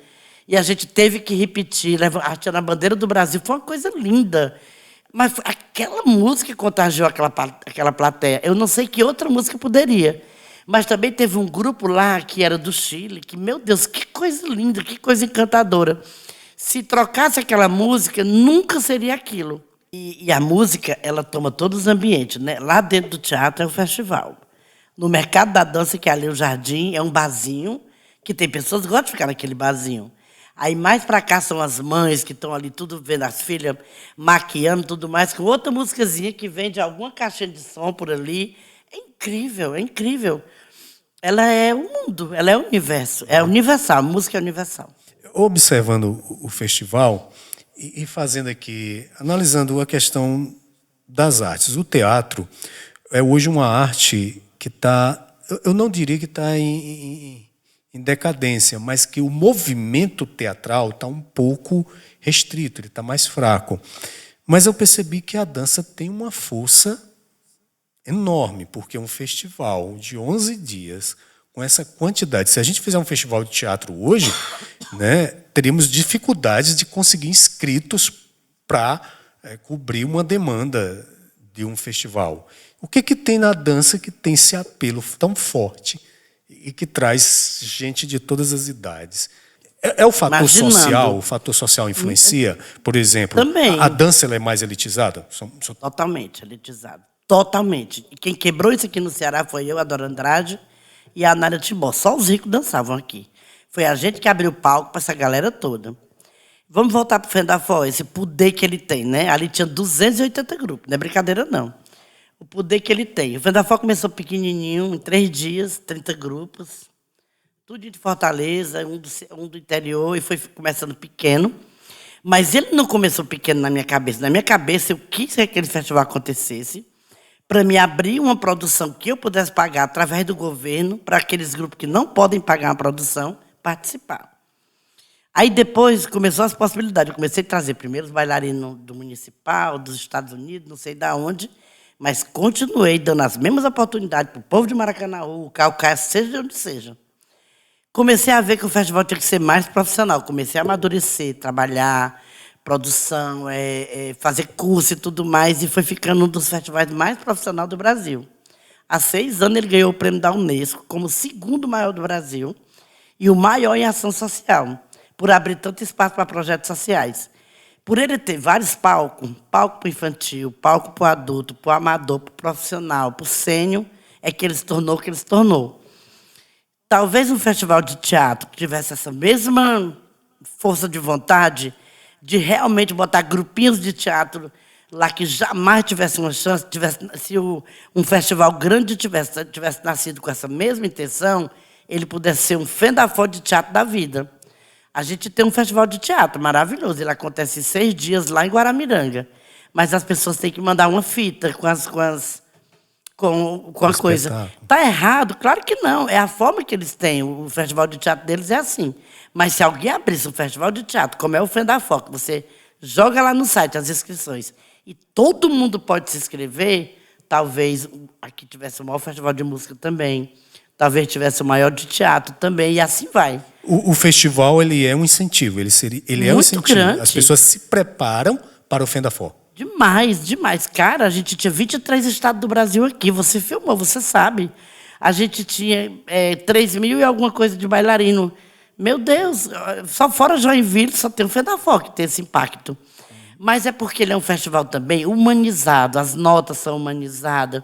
E a gente teve que repetir, hasteando a bandeira do Brasil. Foi uma coisa linda. Mas aquela música contagiou aquela plateia. Eu não sei que outra música poderia. Mas também teve um grupo lá, que era do Chile, que, meu Deus, que coisa linda, que coisa encantadora. Se trocasse aquela música, nunca seria aquilo. E a música, ela toma todos os ambientes, né? Lá dentro do teatro é o festival. No Mercado da Dança, que é ali o Jardim, é um barzinho, que tem pessoas que gostam de ficar naquele barzinho. Aí mais para cá são as mães, que estão ali tudo vendo as filhas, maquiando, tudo mais, com outra musicazinha que vem de alguma caixinha de som por ali. É incrível, é incrível. Ela é o mundo, ela é o universo, é universal, a música é universal. Observando o festival e fazendo aqui, analisando a questão das artes. O teatro é hoje uma arte que está, eu não diria que está em decadência, mas que o movimento teatral está um pouco restrito, ele está mais fraco. Mas eu percebi que a dança tem uma força enorme, porque é um festival de 11 dias, com essa quantidade. Se a gente fizer um festival de teatro hoje, né, teríamos dificuldades de conseguir inscritos para cobrir uma demanda de um festival. O que tem na dança que tem esse apelo tão forte e que traz gente de todas as idades? É o fator social? O fator social influencia? Por exemplo, também. A dança ela é mais elitizada? Totalmente elitizada. Totalmente. E quem quebrou isso aqui no Ceará foi eu, a Dora Andrade e a Nália Timbó. Só os ricos dançavam aqui. Foi a gente que abriu o palco para essa galera toda. Vamos voltar para o Fendafó, esse poder que ele tem, né? Ali tinha 280 grupos, não é brincadeira, não. O poder que ele tem. O Fendafó começou pequenininho, em 3 dias, 30 grupos. Tudo de Fortaleza, um do interior, e foi começando pequeno. Mas ele não começou pequeno na minha cabeça. Na minha cabeça, eu quis que aquele festival acontecesse para me abrir uma produção que eu pudesse pagar através do governo para aqueles grupos que não podem pagar uma produção participar. Aí depois começou as possibilidades. Eu comecei a trazer primeiro os bailarinos do municipal, dos Estados Unidos, não sei de onde, mas continuei dando as mesmas oportunidades para o povo de Maracanaú, Caucaia, seja de onde seja. Comecei a ver que o festival tinha que ser mais profissional. Comecei a amadurecer, trabalhar, produção, fazer curso e tudo mais, e foi ficando um dos festivais mais profissionais do Brasil. Há 6 anos, ele ganhou o prêmio da Unesco como o 2º maior do Brasil e o maior em ação social, por abrir tanto espaço para projetos sociais. Por ele ter vários palcos, palco para o infantil, palco para o adulto, para o amador, para o profissional, para o sênior, é que ele se tornou o que ele se tornou. Talvez um festival de teatro que tivesse essa mesma força de vontade de realmente botar grupinhos de teatro lá que jamais tivesse uma chance, se um festival grande tivesse nascido com essa mesma intenção, ele pudesse ser um fenda-fó de teatro da vida. A gente tem um festival de teatro maravilhoso, ele acontece em 6 dias lá em Guaramiranga, mas as pessoas têm que mandar uma fita com a coisa. Está errado? Claro que não. É a forma que eles têm. O festival de teatro deles é assim. Mas se alguém abrisse um festival de teatro, como é o Fenda-Fó, que você joga lá no site as inscrições, e todo mundo pode se inscrever, talvez aqui tivesse o maior festival de música também, talvez tivesse o maior de teatro também, e assim vai. O festival ele é um incentivo, ele é um incentivo. Grande. As pessoas se preparam para o Fenda-Fó. Demais, demais. Cara, a gente tinha 23 estados do Brasil aqui. Você filmou, você sabe. A gente tinha 3.000 e alguma coisa de bailarino. Meu Deus, só fora Joinville só tem o Fenda-Fó que tem esse impacto. Mas é porque ele é um festival também humanizado, as notas são humanizadas.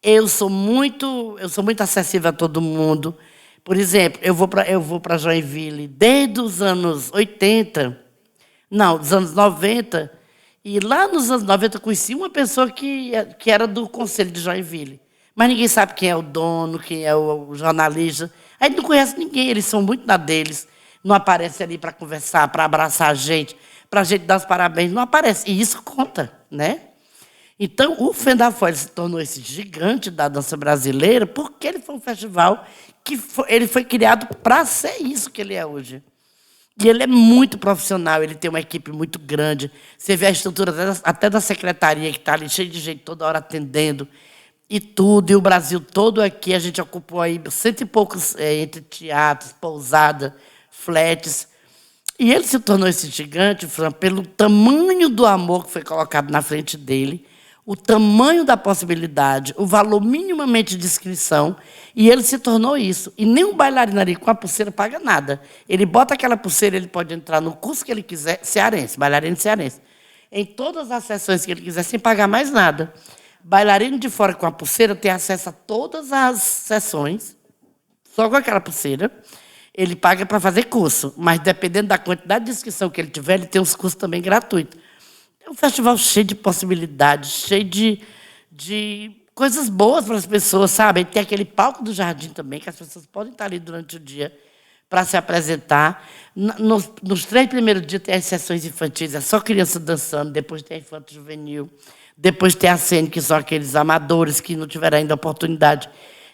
Eu sou muito acessível a todo mundo. Por exemplo, eu vou para Joinville desde os anos 80, não, dos anos 90, e lá nos anos 90 eu conheci uma pessoa que era do Conselho de Joinville. Mas ninguém sabe quem é o dono, quem é o jornalista. Aí não conhece ninguém, eles são muito na deles. Não aparece ali para conversar, para abraçar a gente, para a gente dar os parabéns. Não aparece. E isso conta, né? Então, o Fenda-Fó se tornou esse gigante da dança brasileira porque ele foi um festival que ele foi criado para ser isso que ele é hoje. E ele é muito profissional, ele tem uma equipe muito grande. Você vê a estrutura até da secretaria, que está ali cheia de gente toda hora atendendo, e tudo. E o Brasil todo aqui, a gente ocupou aí 100 e poucos entre teatros, pousada, flats. E ele se tornou esse gigante, Fran, pelo tamanho do amor que foi colocado na frente dele, o tamanho da possibilidade, o valor minimamente de inscrição, e ele se tornou isso. E nem um bailarino ali com a pulseira paga nada. Ele bota aquela pulseira, ele pode entrar no curso que ele quiser, cearense, bailarino cearense, em todas as sessões que ele quiser, sem pagar mais nada. Bailarino de fora com a pulseira tem acesso a todas as sessões, só com aquela pulseira. Ele paga para fazer curso, mas dependendo da quantidade de inscrição que ele tiver, ele tem os cursos também gratuitos. É um festival cheio de possibilidades, cheio de coisas boas para as pessoas, sabe? Tem aquele palco do jardim também, que as pessoas podem estar ali durante o dia para se apresentar. Nos 3 primeiros dias tem as sessões infantis, é só criança dançando, depois tem a infanto juvenil, depois tem a cena, que são aqueles amadores que não tiveram ainda a oportunidade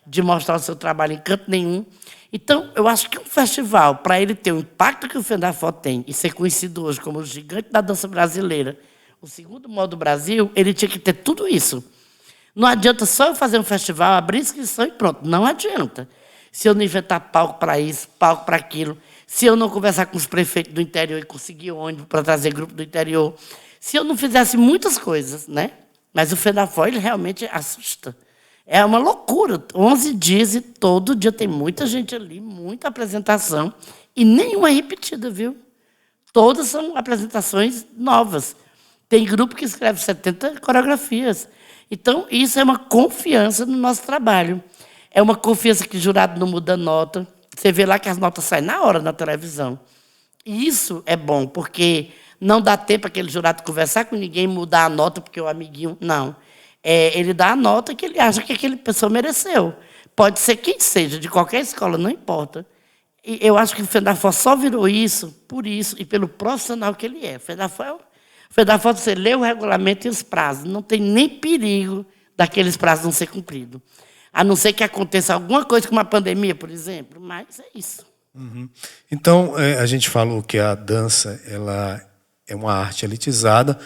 de mostrar o seu trabalho em canto nenhum. Então, eu acho que um festival, para ele ter o impacto que o Fenda-Fó tem e ser conhecido hoje como o gigante da dança brasileira, o 2º maior do Brasil, ele tinha que ter tudo isso. Não adianta só eu fazer um festival, abrir inscrição e pronto. Não adianta. Se eu não inventar palco para isso, palco para aquilo, se eu não conversar com os prefeitos do interior e conseguir ônibus para trazer grupo do interior, se eu não fizesse muitas coisas, né? Mas o Fenda-Fó, ele realmente assusta. É uma loucura. 11 dias e todo dia tem muita gente ali, muita apresentação, e nenhuma é repetida, viu? Todas são apresentações novas. Tem grupo que escreve 70 coreografias. Então, isso é uma confiança no nosso trabalho. É uma confiança que o jurado não muda nota. Você vê lá que as notas saem na hora na televisão. E isso é bom, porque não dá tempo aquele jurado conversar com ninguém, mudar a nota, porque o amiguinho... Não. Ele dá a nota que ele acha que aquele pessoa mereceu. Pode ser quem seja, de qualquer escola, não importa. E eu acho que o FENAFOR só virou isso por isso e pelo profissional que ele é. O FENAFOR, você lê o regulamento e os prazos. Não tem nem perigo daqueles prazos não ser cumpridos. A não ser que aconteça alguma coisa como uma pandemia, por exemplo. Mas é isso. Uhum. Então, a gente falou que a dança ela é uma arte elitizada,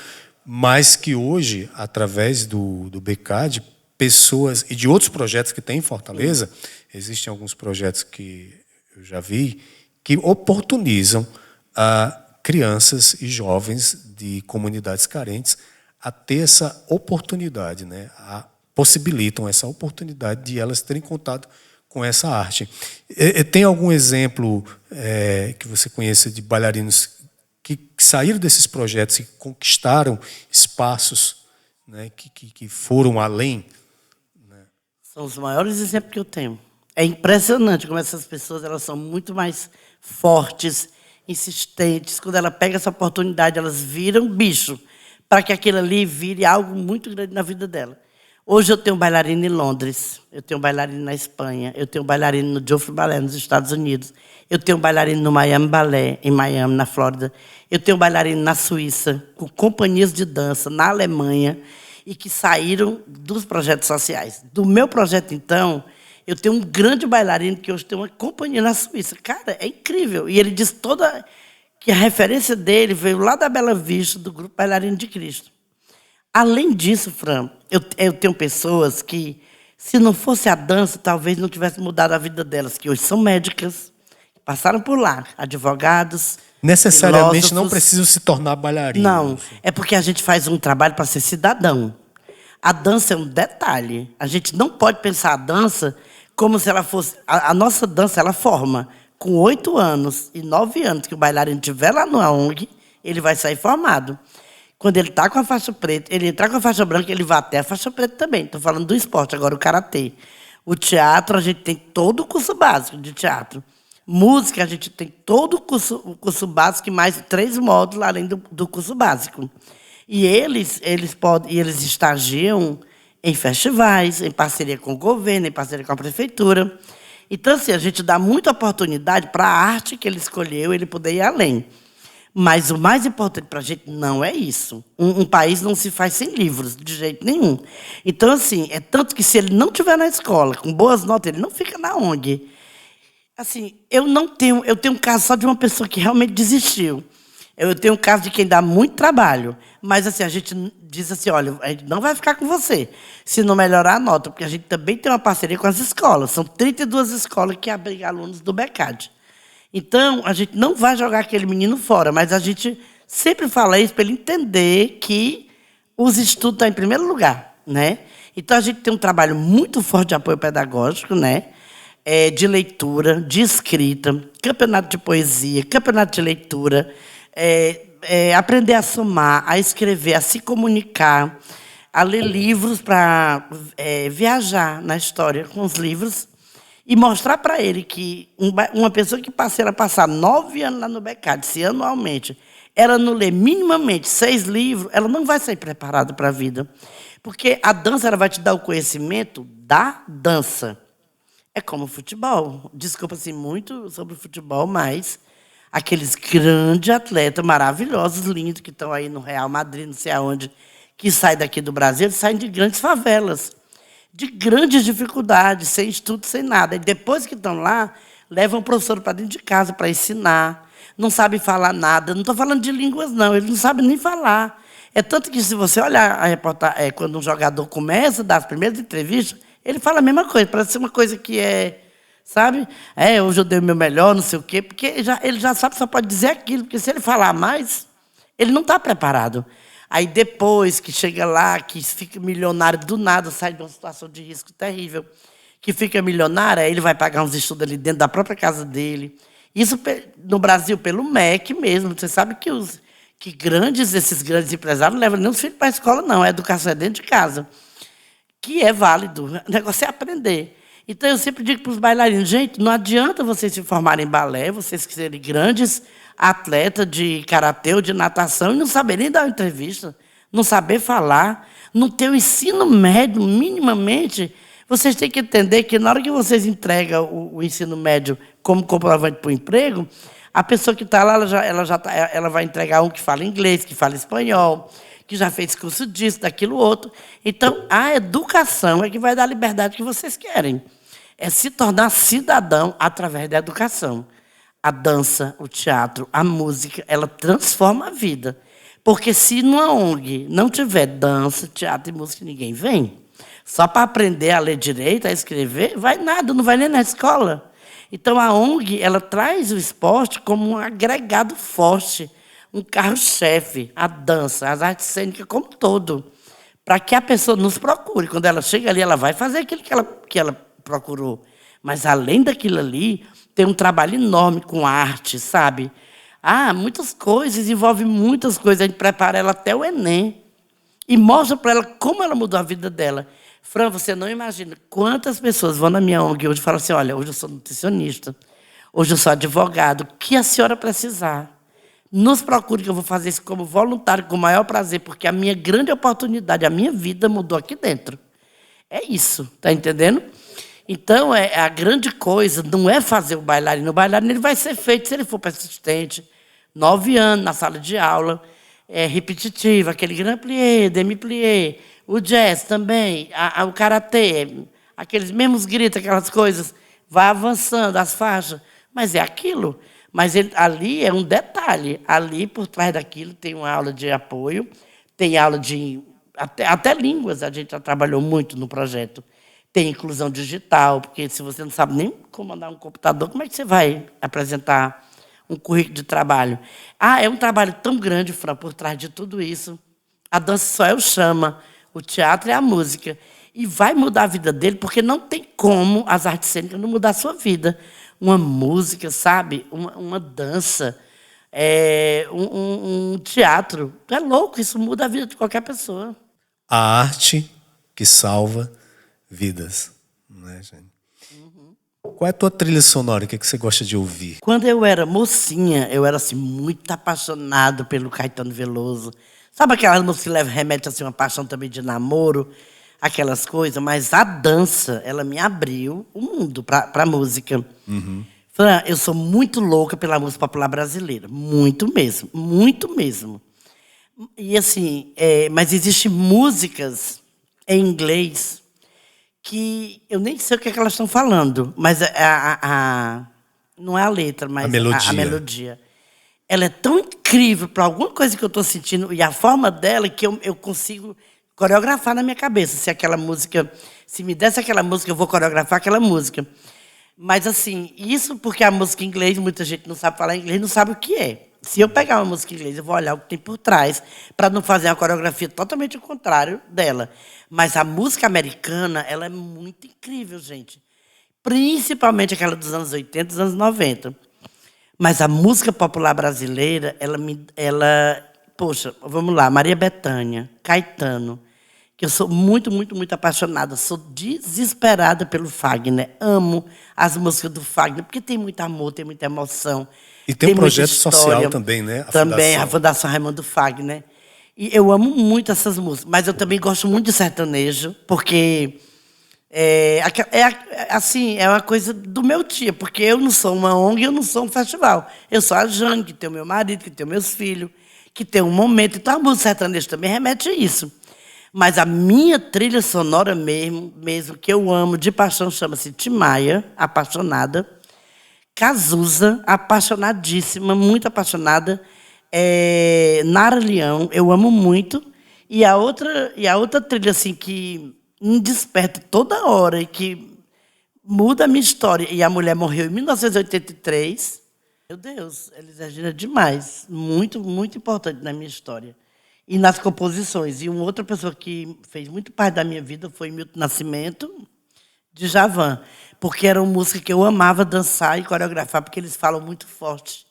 mas que hoje, através do BCAD, pessoas e de outros projetos que tem em Fortaleza, existem alguns projetos que eu já vi, que oportunizam a crianças e jovens de comunidades carentes a ter essa oportunidade, né? Possibilitam essa oportunidade de elas terem contato com essa arte. Tem algum exemplo que você conheça de bailarinos que saíram desses projetos e conquistaram espaços, né, que foram além? Né? São os maiores exemplos que eu tenho. É impressionante como essas pessoas elas são muito mais fortes, insistentes. Quando ela pega essa oportunidade, elas viram bicho para que aquilo ali vire algo muito grande na vida dela. Hoje eu tenho bailarino em Londres, eu tenho bailarino na Espanha, eu tenho bailarino no Joffrey Ballet, nos Estados Unidos, eu tenho bailarino no Miami Ballet, em Miami, na Flórida, eu tenho bailarino na Suíça, com companhias de dança, na Alemanha, e que saíram dos projetos sociais. Do meu projeto, então, eu tenho um grande bailarino que hoje tem uma companhia na Suíça. Cara, é incrível. E ele diz que a referência dele veio lá da Bela Vista, do Grupo Bailarino de Cristo. Além disso, Fran, eu tenho pessoas que, se não fosse a dança, talvez não tivesse mudado a vida delas, que hoje são médicas, passaram por lá, advogados, necessariamente filósofos. não precisam se tornar bailarinos. Não, é porque a gente faz um trabalho para ser cidadão. A dança é um detalhe. A gente não pode pensar a dança como se ela fosse... A nossa dança, ela forma. Com 8 anos e 9 anos que o bailarino estiver lá no ONG, ele vai sair formado. Quando ele está com a faixa preta, ele entrar com a faixa branca, ele vai até a faixa preta também. Estou falando do esporte, agora o karatê. O teatro, a gente tem todo o curso básico de teatro. Música, a gente tem todo o curso básico e mais 3 módulos além do curso básico. E eles estagiam em festivais, em parceria com o governo, em parceria com a prefeitura. Então, assim, a gente dá muita oportunidade para a arte que ele escolheu, ele poder ir além. Mas o mais importante para a gente não é isso. Um país não se faz sem livros, de jeito nenhum. Então, assim, é tanto que se ele não estiver na escola, com boas notas, ele não fica na ONG. Assim, eu tenho um caso só de uma pessoa que realmente desistiu. Eu tenho um caso de quem dá muito trabalho, mas assim, a gente diz assim, olha, a gente não vai ficar com você se não melhorar a nota, porque a gente também tem uma parceria com as escolas. São 32 escolas que abrigam alunos do BCAD. Então, a gente não vai jogar aquele menino fora, mas a gente sempre fala isso para ele entender que os estudos estão em primeiro lugar, né? Então, a gente tem um trabalho muito forte de apoio pedagógico, né? De leitura, de escrita, campeonato de poesia, campeonato de leitura, aprender a somar, a escrever, a se comunicar, a ler livros para viajar na história com os livros e mostrar para ele que uma pessoa que ela passar 9 anos lá no BCAD, se anualmente ela não lê minimamente 6 livros, ela não vai sair preparada para a vida. Porque a dança ela vai te dar o conhecimento da dança. É como o futebol. Desculpa assim, muito sobre o futebol, mas aqueles grandes atletas maravilhosos, lindos, que estão aí no Real Madrid, não sei aonde, que saem daqui do Brasil, eles saem de grandes favelas, de grandes dificuldades, sem estudo, sem nada. E depois que estão lá, levam o professor para dentro de casa para ensinar, não sabem falar nada. Não estou falando de línguas, não, eles não sabem nem falar. É tanto que, se você olhar a reportagem, quando um jogador começa a dar as primeiras entrevistas, ele fala a mesma coisa, parece ser uma coisa que sabe? Hoje eu dei o meu melhor, não sei o quê, porque ele já sabe, só pode dizer aquilo, porque se ele falar mais, ele não está preparado. Aí depois que chega lá, que fica milionário do nada, sai de uma situação de risco terrível, que fica milionário, aí ele vai pagar uns estudos ali dentro da própria casa dele. Isso no Brasil, pelo MEC mesmo, você sabe que esses grandes empresários não levam nem os filhos para a escola, não, a educação é dentro de casa. Que é válido, o negócio é aprender. Então, eu sempre digo para os bailarinos, gente, não adianta vocês se formarem em balé, vocês serem grandes atletas de karatê ou de natação e não saberem dar uma entrevista, não saber falar, não ter o ensino médio, minimamente. Vocês têm que entender que na hora que vocês entregam o ensino médio como comprovante para o emprego, a pessoa que está lá, ela vai entregar um que fala inglês, que fala espanhol, que já fez curso disso, daquilo outro. Então, a educação é que vai dar a liberdade que vocês querem. É se tornar cidadão através da educação. A dança, o teatro, a música, ela transforma a vida. Porque se numa ONG não tiver dança, teatro e música, ninguém vem. Só para aprender a ler direito, a escrever, vai nada, não vai nem na escola. Então, a ONG ela traz o esporte como um agregado forte, um carro-chefe, a dança, as artes cênicas como um todo, para que a pessoa nos procure. Quando ela chega ali, ela vai fazer aquilo que ela procurou. Mas, além daquilo ali, tem um trabalho enorme com arte, sabe? Muitas coisas, envolve muitas coisas. A gente prepara ela até o Enem e mostra para ela como ela mudou a vida dela. Fran, você não imagina quantas pessoas vão na minha ONG hoje e falam assim, olha, hoje eu sou nutricionista, hoje eu sou advogado, o que a senhora precisar? Nos procure, que eu vou fazer isso como voluntário, com o maior prazer, porque a minha grande oportunidade, a minha vida mudou aqui dentro. É isso, está entendendo? Então, a grande coisa não é fazer o bailarino. O bailarino ele vai ser feito se ele for persistente, 9 anos na sala de aula, repetitivo, aquele grand plié, demi plié, o jazz também, o karatê, aqueles mesmos gritos, aquelas coisas, vai avançando as faixas, mas é aquilo. Mas ali é um detalhe. Ali, por trás daquilo, tem uma aula de apoio, tem aula de... Até línguas a gente já trabalhou muito no projeto. Tem inclusão digital, porque se você não sabe nem comandar um computador, como é que você vai apresentar um currículo de trabalho? É um trabalho tão grande, Fran, por trás de tudo isso. A dança só é o chama, o teatro é a música. E vai mudar a vida dele, porque não tem como as artes cênicas não mudar a sua vida. Uma música, sabe? Uma dança, um teatro. É louco, isso muda a vida de qualquer pessoa. A arte que salva vidas, né, gente? Qual é a tua trilha sonora? O que você gosta de ouvir? Quando eu era mocinha, eu era assim, muito apaixonado pelo Caetano Veloso. Sabe aquelas músicas que remetem assim, uma paixão também de namoro, aquelas coisas? Mas a dança, ela me abriu o mundo para a música. Fran, eu sou muito louca pela música popular brasileira. Muito mesmo, muito mesmo. E assim, mas existem músicas em inglês que eu nem sei o que elas estão falando, mas não é a letra, mas a melodia. Ela é tão incrível para alguma coisa que eu estou sentindo, e a forma dela que eu consigo coreografar na minha cabeça. Se me desse aquela música, eu vou coreografar aquela música. Mas, assim, isso porque a música em inglês, muita gente não sabe falar inglês, não sabe o que é. Se eu pegar uma música em inglês, eu vou olhar o que tem por trás, para não fazer uma coreografia totalmente ao contrário dela. Mas a música americana, ela é muito incrível, gente. Principalmente aquela dos anos 80, dos anos 90. Mas a música popular brasileira, poxa, vamos lá, Maria Bethânia, Caetano, que eu sou muito, muito, muito apaixonada. Sou desesperada pelo Fagner. Amo as músicas do Fagner, porque tem muito amor, tem muita emoção. E tem um projeto social também, né? A Fundação Raimundo Fagner. E eu amo muito essas músicas. Mas eu também gosto muito de sertanejo, porque assim, é uma coisa do meu dia. Porque eu não sou uma ONG, eu não sou um festival. Eu sou a Jane, que tem o meu marido, que tem os meus filhos, que tem um momento. Então a música sertaneja também remete a isso. Mas a minha trilha sonora mesmo que eu amo de paixão, chama-se Timaya, Apaixonada. Cazuza, apaixonadíssima, muito apaixonada. Nara Leão, eu amo muito. E a outra trilha assim, que me desperta toda hora e que muda a minha história. E a mulher morreu em 1983. Meu Deus, Elis Regina é demais. Muito, muito importante na minha história. E nas composições. E uma outra pessoa que fez muito parte da minha vida foi Milton Nascimento, de Djavan. Porque era uma música que eu amava dançar e coreografar, porque eles falam muito forte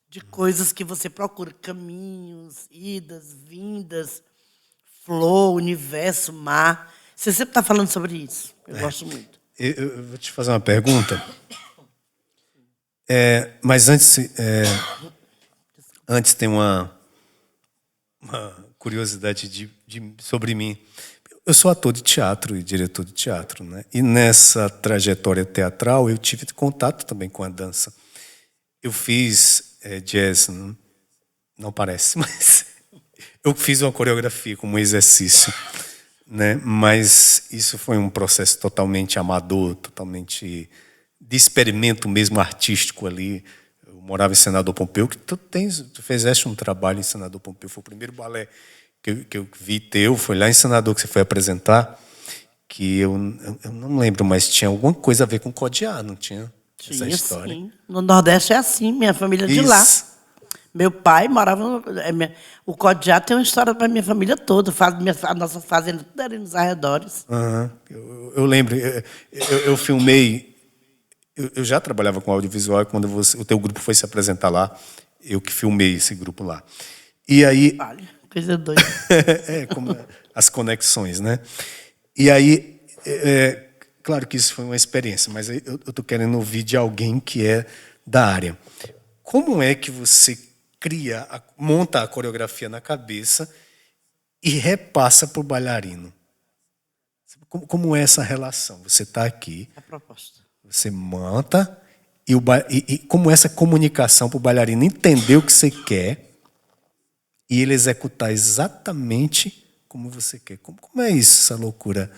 de coisas que você procura. Caminhos, idas, vindas, flor, universo, mar. Você sempre está falando sobre isso. Eu gosto muito. Eu vou te fazer uma pergunta. Mas antes tem uma curiosidade sobre mim. Eu sou ator de teatro e diretor de teatro, né? E nessa trajetória teatral eu tive contato também com a dança. Eu fiz jazz, não parece, mas eu fiz uma coreografia como exercício, né? Mas isso foi um processo totalmente amador, totalmente de experimento mesmo artístico ali. Eu morava em Senador Pompeu, que tu fizeste um trabalho em Senador Pompeu, foi o primeiro balé que eu vi teu, foi lá em Senador que você foi apresentar, que eu não lembro, mas tinha alguma coisa a ver com Codiá, não tinha? Essa história. Sim. No Nordeste é assim, minha família é de lá. Meu pai morava o Codiá tem uma história para minha família toda, a nossa fazenda tudo ali nos arredores. Eu lembro, eu filmei, eu já trabalhava com audiovisual, e quando o teu grupo foi se apresentar lá, eu que filmei esse grupo lá. E aí... Coisa doida. Como as conexões, né? E aí, claro que isso foi uma experiência, mas eu estou querendo ouvir de alguém que é da área. Como é que você monta a coreografia na cabeça e repassa para o bailarino? Como é essa relação? Você está aqui, a proposta. Você monta, e como essa comunicação para o bailarino entender o que você quer e ele executar exatamente como você quer. Como é isso, essa loucura?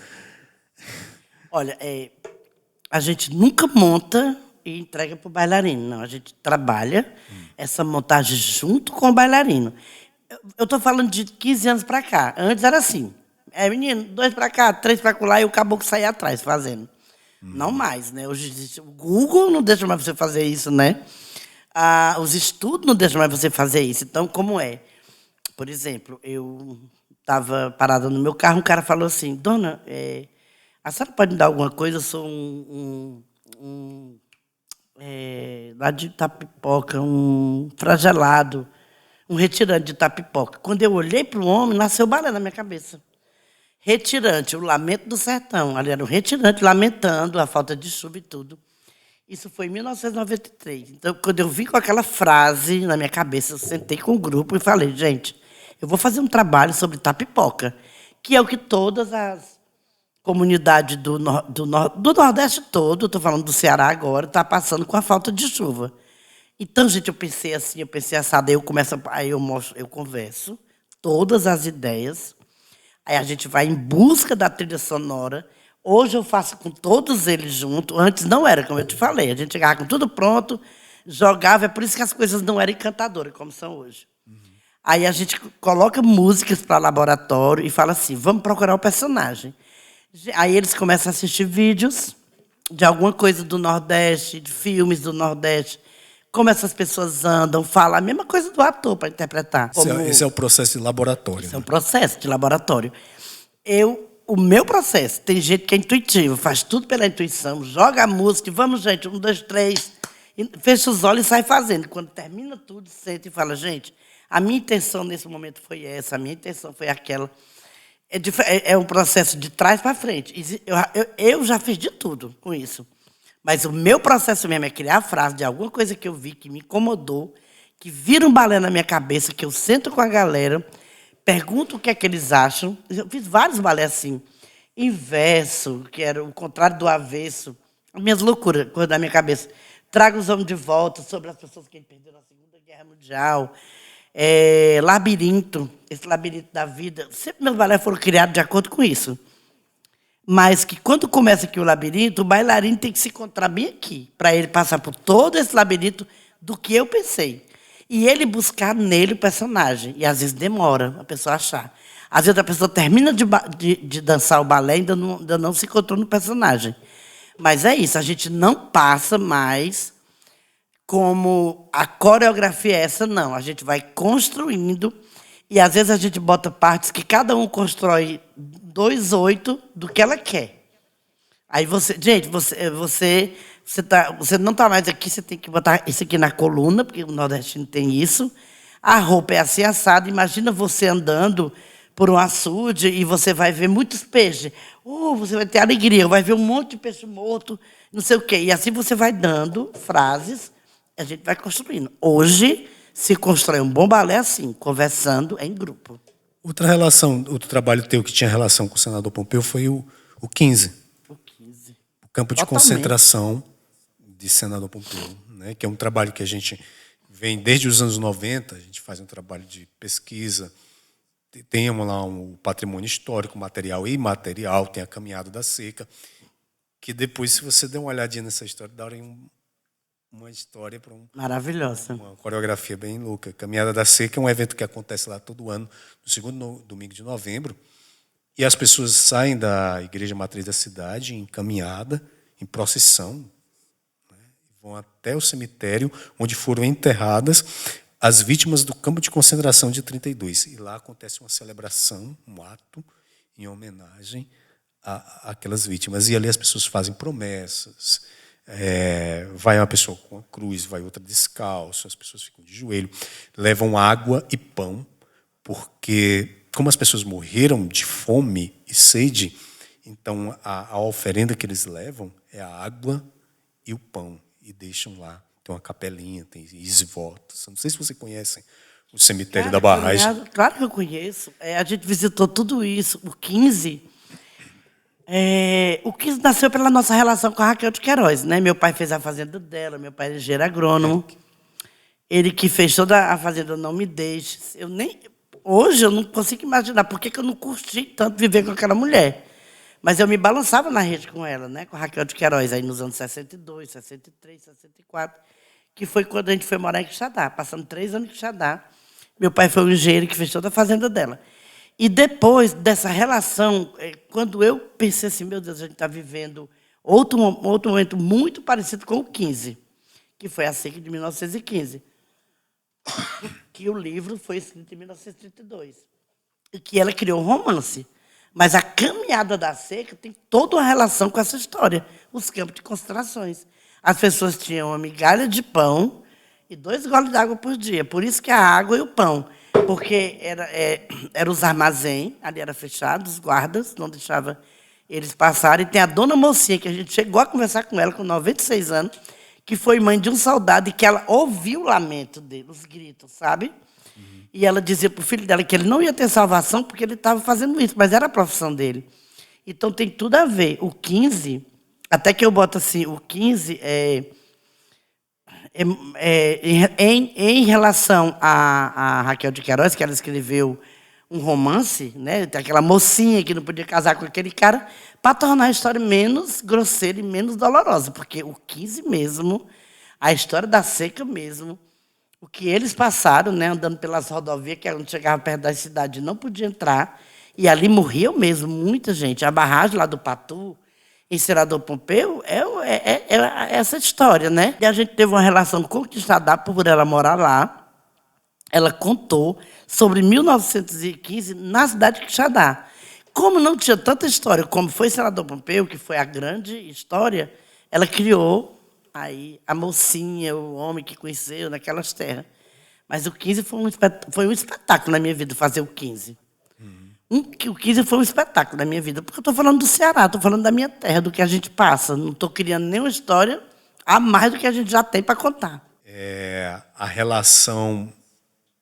Olha, a gente nunca monta e entrega para o bailarino. Não, a gente trabalha essa montagem junto com o bailarino. Eu estou falando de 15 anos para cá. Antes era assim. Menino, 2 para cá, 3 para lá, e o caboclo saía atrás fazendo. Não mais, né? Hoje existe, o Google não deixa mais você fazer isso, né? Os estudos não deixam mais você fazer isso. Então, como é? Por exemplo, eu estava parada no meu carro, um cara falou assim, dona, a senhora pode me dar alguma coisa? Eu sou lá de Itapipoca, um fragelado, um retirante de Itapipoca. Quando eu olhei para o homem, nasceu balé na minha cabeça. Retirante, o Lamento do Sertão. Ali era um retirante lamentando a falta de chuva e tudo. Isso foi em 1993. Então, quando eu vim com aquela frase na minha cabeça, eu sentei com o grupo e falei, gente, eu vou fazer um trabalho sobre Itapipoca, que é o que todas as comunidades do Nordeste todo, estou falando do Ceará agora, está passando com a falta de chuva. Então, gente, eu pensei assim, eu pensei assado, aí eu mostro, eu converso todas as ideias, aí a gente vai em busca da trilha sonora. Hoje eu faço com todos eles juntos. Antes não era, como eu te falei. A gente chegava com tudo pronto, jogava. É por isso que as coisas não eram encantadoras, como são hoje. Aí a gente coloca músicas para laboratório e fala assim, vamos procurar o personagem. Aí eles começam a assistir vídeos de alguma coisa do Nordeste, de filmes do Nordeste, como essas pessoas andam, falam a mesma coisa do ator para interpretar. Esse é o processo de laboratório. Esse é um processo de laboratório. O meu processo, tem gente que é intuitivo, faz tudo pela intuição, joga a música, vamos, gente, 1, 2, 3, e fecha os olhos e sai fazendo. Quando termina tudo, senta e fala, gente, a minha intenção nesse momento foi essa, a minha intenção foi aquela. É um processo de trás para frente. Eu já fiz de tudo com isso. Mas o meu processo mesmo é criar a frase de alguma coisa que eu vi, que me incomodou, que vira um balé na minha cabeça, que eu sento com a galera, pergunto o que é que eles acham. Eu fiz vários balés assim. Inverso, que era o contrário do avesso. As minhas loucuras, coisa da minha cabeça. Trago os homens de volta, sobre as pessoas que perderam na Segunda Guerra Mundial. Labirinto, esse labirinto da vida. Sempre meus balés foram criados de acordo com isso. Mas que quando começa aqui o labirinto, o bailarino tem que se encontrar bem aqui, para ele passar por todo esse labirinto do que eu pensei. E ele buscar nele o personagem. E às vezes demora a pessoa achar. Às vezes a pessoa termina de dançar o balé e ainda não se encontrou no personagem. Mas é isso, a gente não passa mais como a coreografia é essa, não. A gente vai construindo e às vezes a gente bota partes que cada um constrói 2/8 do que ela quer. Aí você não está mais aqui, você tem que botar isso aqui na coluna, porque o nordestino tem isso. A roupa é assim assada. Imagina você andando por um açude e você vai ver muitos peixes. Você vai ter alegria, vai ver um monte de peixe morto, não sei o quê. E assim você vai dando frases, a gente vai construindo. Hoje se constrói um bom balé assim, conversando em grupo. Outro trabalho teu que tinha relação com o senador Pompeu foi o 15, O 15. o campo de Totalmente. concentração de senador Pompeu, né? Que é um trabalho que a gente vem desde os anos 90, a gente faz um trabalho de pesquisa, temos lá um patrimônio histórico, material e imaterial, tem a caminhada da seca, que depois, se você der uma olhadinha nessa história, dá uma história para Maravilhosa. uma coreografia bem louca. Caminhada da Seca é um evento que acontece lá todo ano, no segundo domingo de novembro, e as pessoas saem da igreja matriz da cidade em caminhada, em procissão, né, vão até o cemitério onde foram enterradas as vítimas do campo de concentração de 32. E lá acontece uma celebração, um ato em homenagem àquelas vítimas. E ali as pessoas fazem promessas. Vai uma pessoa com a cruz, vai outra descalço, as pessoas ficam de joelho, levam água e pão, porque como as pessoas morreram de fome e sede, então a oferenda que eles levam é a água e o pão, e deixam lá. Tem uma capelinha, tem votos. Não sei se você conhece o cemitério da Barragem. Claro que eu conheço. A gente visitou tudo isso. O 15 nasceu pela nossa relação com a Raquel de Queiroz, né? Meu pai fez a fazenda dela, meu pai é engenheiro agrônomo. Ele que fez toda a fazenda Não Me Deixe. Hoje eu não consigo imaginar por que eu não curti tanto viver com aquela mulher. Mas eu me balançava na rede com ela, né? Com a Raquel de Queiroz, aí nos anos 62, 63, 64, que foi quando a gente foi morar em Quixadá, passando 3 anos em Quixadá. Meu pai foi o engenheiro que fez toda a fazenda dela. E depois dessa relação, quando eu pensei assim, meu Deus, a gente está vivendo outro momento muito parecido com o 15, que foi a seca de 1915, que o livro foi escrito em 1932, e que ela criou um romance. Mas a caminhada da seca tem toda uma relação com essa história, os campos de concentrações. As pessoas tinham uma migalha de pão e 2 goles d'água por dia. Por isso que a água e o pão. Porque era os armazéns, ali era fechado, os guardas, não deixavam eles passarem. E tem a dona Mocinha, que a gente chegou a conversar com ela com 96 anos, que foi mãe de um soldado e que ela ouviu o lamento dele, os gritos, sabe? E ela dizia para o filho dela que ele não ia ter salvação porque ele estava fazendo isso, mas era a profissão dele. Então, tem tudo a ver. O 15, até que eu boto assim, o 15 em relação a Raquel de Queiroz, que ela escreveu um romance, né, aquela mocinha que não podia casar com aquele cara, para tornar a história menos grosseira e menos dolorosa, porque o 15 mesmo, a história da seca mesmo, o que eles passaram, né, andando pelas rodovias, que não chegava perto da cidade, não podia entrar, e ali morreu mesmo muita gente. A barragem lá do Patu, em Senador Pompeu, é essa história, né? E a gente teve uma relação conquistada por ela morar lá. Ela contou sobre 1915 na cidade de Quixadá. Como não tinha tanta história como foi Senador Pompeu, que foi a grande história, ela criou aí a mocinha, o homem que conheceu naquelas terras. Mas o 15 foi um espetáculo na minha vida, fazer o 15. O 15 foi um espetáculo na minha vida, porque eu estou falando do Ceará, estou falando da minha terra, do que a gente passa. Não estou criando nenhuma história a mais do que a gente já tem para contar. A relação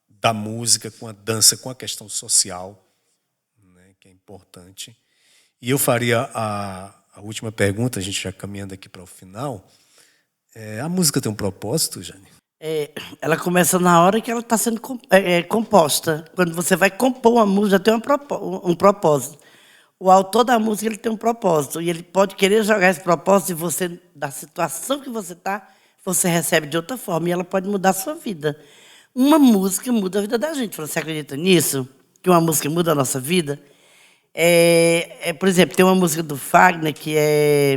da música com a dança, com a questão social, né, que é importante. E eu faria a última pergunta, a gente já caminhando aqui para o final. A música tem um propósito, Jane? Ela começa na hora que ela está sendo composta. Quando você vai compor uma música, tem um propósito. O autor da música ele tem um propósito. E ele pode querer jogar esse propósito e você, da situação que você está, você recebe de outra forma. E ela pode mudar a sua vida. Uma música muda a vida da gente. Você acredita nisso? Que uma música muda a nossa vida? Por exemplo, tem uma música do Fagner que é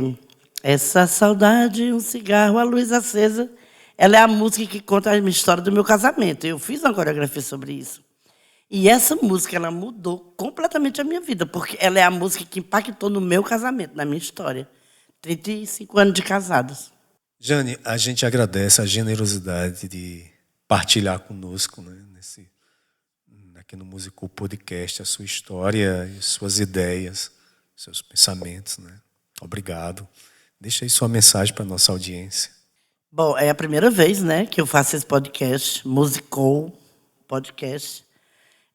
Essa Saudade, um cigarro, a luz acesa. Ela é a música que conta a história do meu casamento. Eu fiz uma coreografia sobre isso. E essa música ela mudou completamente a minha vida, porque ela é a música que impactou no meu casamento, na minha história. 35 anos de casados. Jane, a gente agradece a generosidade de partilhar conosco, né, aqui no Musicou Podcast, a sua história, suas ideias, seus pensamentos. Né? Obrigado. Deixa aí sua mensagem para a nossa audiência. Bom, é a primeira vez, né, que eu faço esse podcast, Musicou Podcast.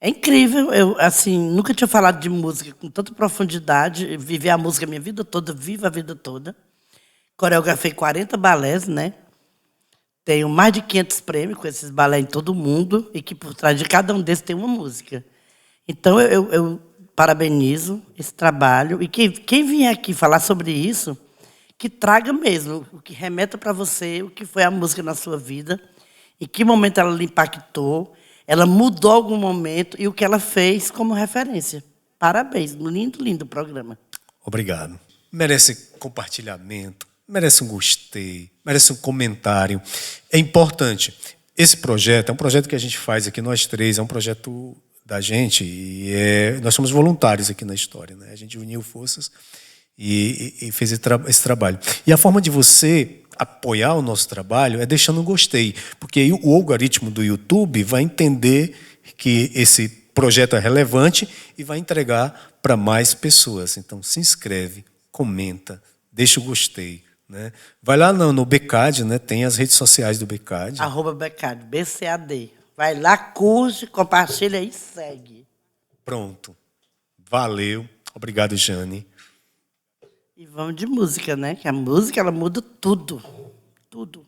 É incrível. Eu, assim, nunca tinha falado de música com tanta profundidade. Vivi a música a minha vida toda, vivo a vida toda. Coreografei 40 balés, né? Tenho mais de 500 prêmios com esses balés em todo o mundo e que por trás de cada um desses tem uma música. Então, eu parabenizo esse trabalho. E quem vier aqui falar sobre isso, que traga mesmo, o que remeta para você, o que foi a música na sua vida, em que momento ela lhe impactou, ela mudou algum momento e o que ela fez como referência. Parabéns, lindo, lindo programa. Obrigado. Merece compartilhamento, merece um gostei, merece um comentário. É importante. Esse projeto é um projeto que a gente faz aqui, nós três, é um projeto da gente, e nós somos voluntários aqui na história, né? A gente uniu forças e fez esse trabalho. E a forma de você apoiar o nosso trabalho é deixando um gostei, porque aí o algoritmo do YouTube vai entender que esse projeto é relevante e vai entregar para mais pessoas. Então, se inscreve, comenta, deixa o gostei, né? Vai lá no BCAD, né? Tem as redes sociais do BCAD. @BCAD, BCAD. Vai lá, curte, compartilha e segue. Pronto. Valeu. Obrigado, Jane. E vamos de música, né? Que a música, ela muda tudo. Tudo.